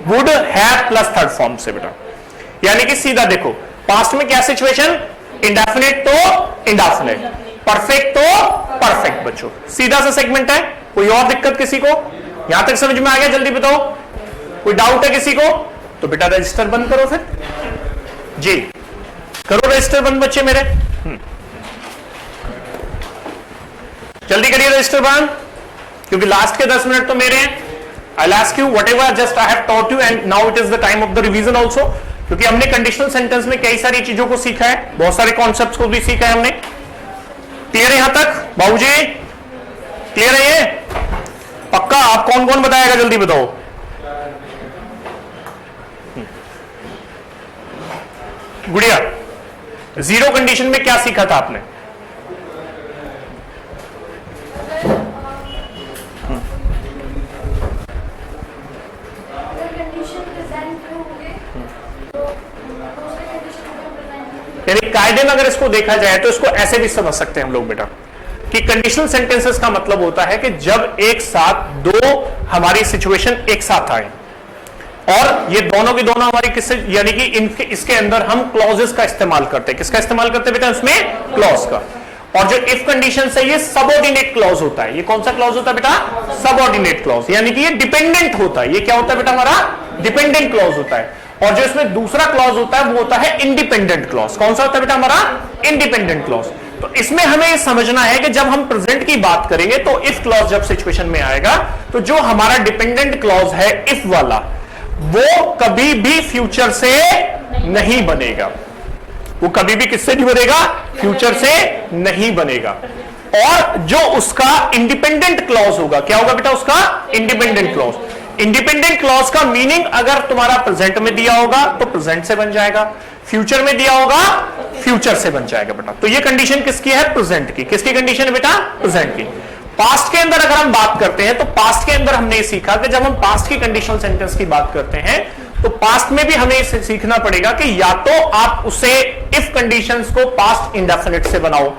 would have plus third form से बेटा। यानी कि सीधा देखो, पास्ट में क्या सिचुएशन, इंडेफिनिट तो इंडेफिनिट, परफेक्ट तो परफेक्ट बच्चों, सीधा सा सेगमेंट है। कोई और दिक्कत किसी को, यहां तक समझ में आ गया, जल्दी बताओ, कोई डाउट है किसी को, तो बेटा रजिस्टर बंद करो फिर जी, करो रजिस्टर बंद बच्चे मेरे, जल्दी करिए रजिस्टर बंद, क्योंकि लास्ट के 10 मिनट तो मेरे हैं। I'll ask you whatever just I have taught you and now it is the time of the revision also, क्योंकि हमने कंडीशनल सेंटेंस में कई सारी चीजों को सीखा है, बहुत सारे कॉन्सेप्ट्स को भी सीखा है हमने। क्लियर है यहां तक बाबूजी, क्लियर है ये पक्का? आप कौन कौन बताएगा जल्दी बताओ। गुड़िया, जीरो कंडीशन में क्या सीखा था आपने? यानी कायदे में अगर इसको देखा जाए तो इसको ऐसे भी समझ सकते हैं हम लोग बेटा कि कंडीशनल सेंटेंसेस का मतलब होता है कि जब एक साथ दो हमारी सिचुएशन एक साथ आए और ये दोनों की दोनों हमारी किससे, यानी कि इनके इसके अंदर हम क्लॉजेस का इस्तेमाल करते हैं। किसका इस्तेमाल करते हैं बेटा? इसमें क्लॉज का। और जो इफ कंडीशन है ये सबऑर्डिनेट क्लॉज होता है। ये कौन सा क्लॉज होता है बेटा? सबऑर्डिनेट क्लॉज, यानी कि ये डिपेंडेंट होता है। ये क्या होता है बेटा? हमारा डिपेंडेंट क्लॉज होता है। और जो इसमें दूसरा क्लॉज होता है वो होता है इंडिपेंडेंट क्लॉज। कौन सा होता है बेटा? हमारा इंडिपेंडेंट क्लॉज। तो इसमें हमें ये समझना है कि जब हम प्रेजेंट की बात करेंगे तो इफ क्लॉज जब सिचुएशन में आएगा तो जो हमारा डिपेंडेंट क्लॉज है इफ वाला, वो कभी भी फ्यूचर से नहीं बनेगा। वो कभी भी किससे नहीं बनेगा? फ्यूचर से नहीं बनेगा। और जो उसका इंडिपेंडेंट क्लॉज होगा, क्या होगा बेटा? उसका इंडिपेंडेंट क्लॉज। इंडिपेंडेंट क्लॉज का मीनिंग अगर तुम्हारा प्रेजेंट में दिया होगा तो प्रेजेंट से बन जाएगा, फ्यूचर में दिया होगा फ्यूचर से बन जाएगा बेटा। तो ये कंडीशन किसकी है? प्रेजेंट की। किसकी कंडीशन है बेटा? प्रेजेंट की। पास्ट के अंदर अगर हम बात करते हैं तो पास्ट के अंदर हमने सीखा कि जब हम पास्ट की कंडीशनल सेंटेंस की बात करते हैं तो पास्ट में भी हमें इसे सीखना पड़ेगा कि या तो आप उसे इफ कंडीशंस को पास्ट इंडेफिनिट से बनाओ।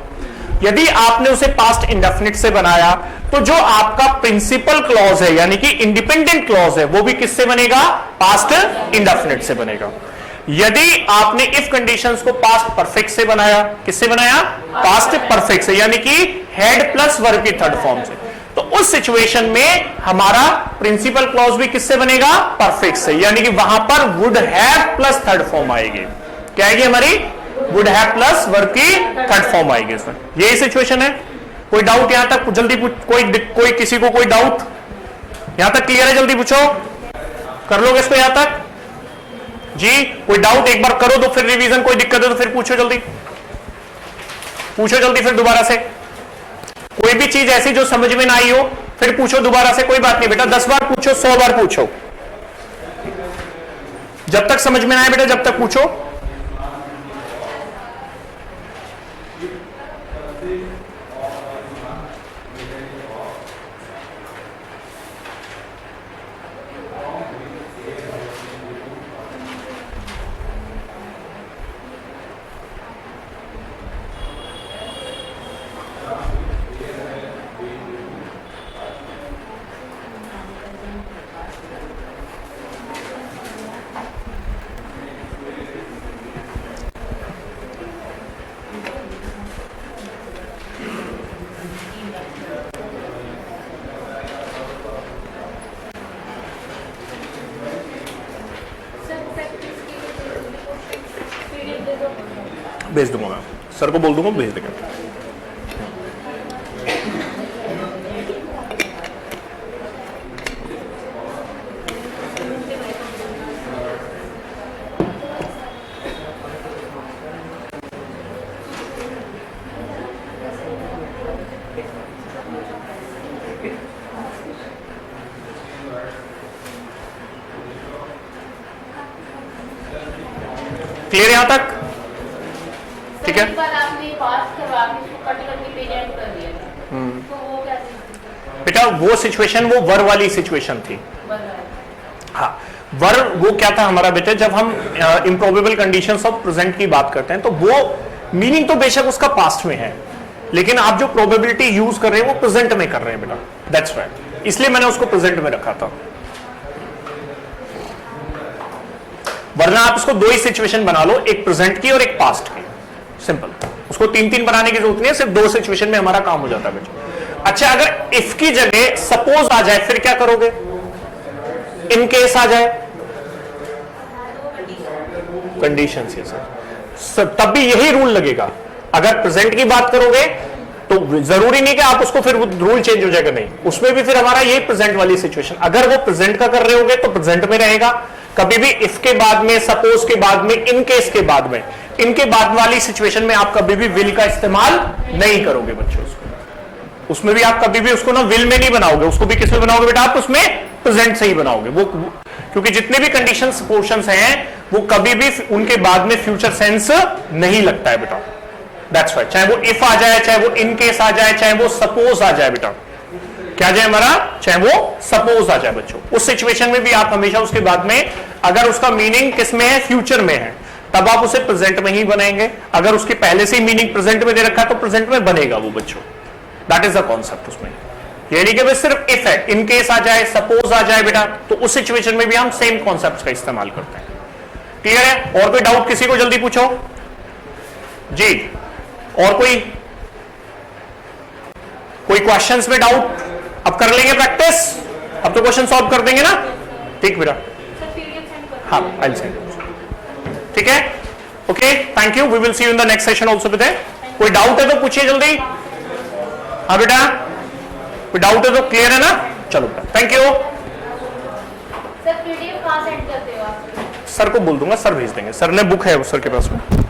यदि आपने उसे पास्ट इंडेफिनिट से बनाया तो जो आपका प्रिंसिपल क्लॉज है यानी कि इंडिपेंडेंट क्लॉज है वो भी किससे बनेगा? पास्ट इंडेफिनिट से बनेगा। यदि आपने इफ कंडीशंस को पास्ट परफेक्ट से बनाया, किससे बनाया? पास्ट परफेक्ट से, यानी कि हैड प्लस वर्ब की थर्ड फॉर्म से, तो उस सिचुएशन में हमारा प्रिंसिपल क्लॉज भी किससे बनेगा? परफेक्ट से, यानी कि वहां पर would have plus third form आएगी। क्या आएगी हमारी? वुड हैव प्लस वर्ब की थर्ड फॉर्म आएगी इसमें। यही सिचुएशन है। कोई डाउट यहां तक? जल्दी पूछ, कोई किसी को कोई डाउट यहां तक क्लियर है? जल्दी पूछो, कर लोगे इसको यहां तक? जी कोई डाउट? एक बार करो तो फिर रिवीजन, कोई दिक्कत है तो फिर पूछो जल्दी, पूछो जल्दी फिर दोबारा से। कोई भी चीज ऐसी जो समझ में ना आई हो फिर पूछो दोबारा से, कोई बात नहीं बेटा। 10 बार पूछो, 100 बार पूछो, जब तक समझ में ना आए बेटा जब तक पूछो। भेज दूंगा मैं, सर को बोल दूंगा भेज देंगे। क्लियर यहां तक? ठीक है। आपने पास करवा के इसको कट करके प्रेजेंट कर दिया तो वो क्या थी बेटा? वो सिचुएशन वो वर वाली सिचुएशन थी। हाँ, वर वो क्या था हमारा बेटा? जब हम इम्प्रोबेबल कंडीशंस ऑफ प्रेजेंट की बात करते हैं तो वो मीनिंग तो बेशक उसका पास्ट में है, लेकिन आप जो प्रोबेबिलिटी यूज कर रहे हैं वो प्रेजेंट में कर रहे हैं बेटा। दैट्स राइट, इसलिए मैंने उसको प्रेजेंट में रखा था। वरना आप इसको दो ही सिचुएशन बना लो, एक प्रेजेंट की और एक पास्ट की, सिंपल। उसको 3-3 बनाने की जरूरत नहीं है, सिर्फ दो सिचुएशन में हमारा काम हो जाता है बच्चों। अच्छा, अगर इफ की जगह सपोज आ जाए फिर क्या करोगे? इन केस आ जाए, कंडीशन से सर, तब भी यही रूल लगेगा। अगर प्रेजेंट की बात करोगे तो जरूरी नहीं कि आप उसको फिर रूल चेंज हो जाएगा, नहीं, उसमें भी फिर हमारा यही प्रेजेंट वाली सिचुएशन। अगर वो प्रेजेंट का कर रहे होगे तो प्रेजेंट में रहेगा। कभी भी इफ के बाद में, सपोज के बाद में, इन केस के बाद में, इनके बाद वाली सिचुएशन में आप कभी भी विल का इस्तेमाल नहीं करोगे बच्चों। उसमें भी आप कभी भी उसको ना विल में नहीं बनाओगे, उसको भी किस में बनाओगे बेटा? आप उसमें प्रेजेंट से ही बनाओगे। वो क्योंकि जितने भी कंडीशंस पोर्शंस हैं वो कभी भी उनके बाद में फ्यूचर सेंस नहीं लगता है बेटा। दैट्स राइट, चाहे वो इफ आ जाए, चाहे वो इन केस आ जाए, चाहे वो सपोज आ जाए बेटा। क्या जाए हमारा? चाहे वो सपोज आ जाए बच्चों, उस सिचुएशन में भी आप हमेशा उसके बाद में, अगर उसका मीनिंग किस में है? फ्यूचर में है, तब आप उसे प्रेजेंट में ही बनाएंगे। अगर उसके पहले से ही मीनिंग प्रेजेंट में दे रखा है तो प्रेजेंट में बनेगा वो बच्चों। दैट इज द कॉन्सेप्ट उसमें। ये नहीं कि बस सिर्फ इफ है, इन केस आ जाए, सपोज आ जाए बेटा, तो उस सिचुएशन में भी हम सेम कॉन्सेप्ट का इस्तेमाल करते हैं। क्लियर है? और कोई डाउट किसी को जल्दी पूछो जी। और कोई क्वेश्चंस में डाउट? अब कर लेंगे प्रैक्टिस, अब तो क्वेश्चन सॉल्व कर देंगे ना। ठीक बेटा, सर पीडीएफ सेंड कर हाँ आई विल सेंड। ठीक है, okay, thank you, we will see you in the next session also with. कोई डाउट है तो पूछिए जल्दी। हाँ बेटा, कोई डाउट है तो क्लियर है ना? चलो बेटा, थैंक यू। सर पीडीएफ कहाँ सेंड करते हो आप? सर को बोल दूंगा, सर भेज देंगे। सर ने बुक है वो सर के पास में।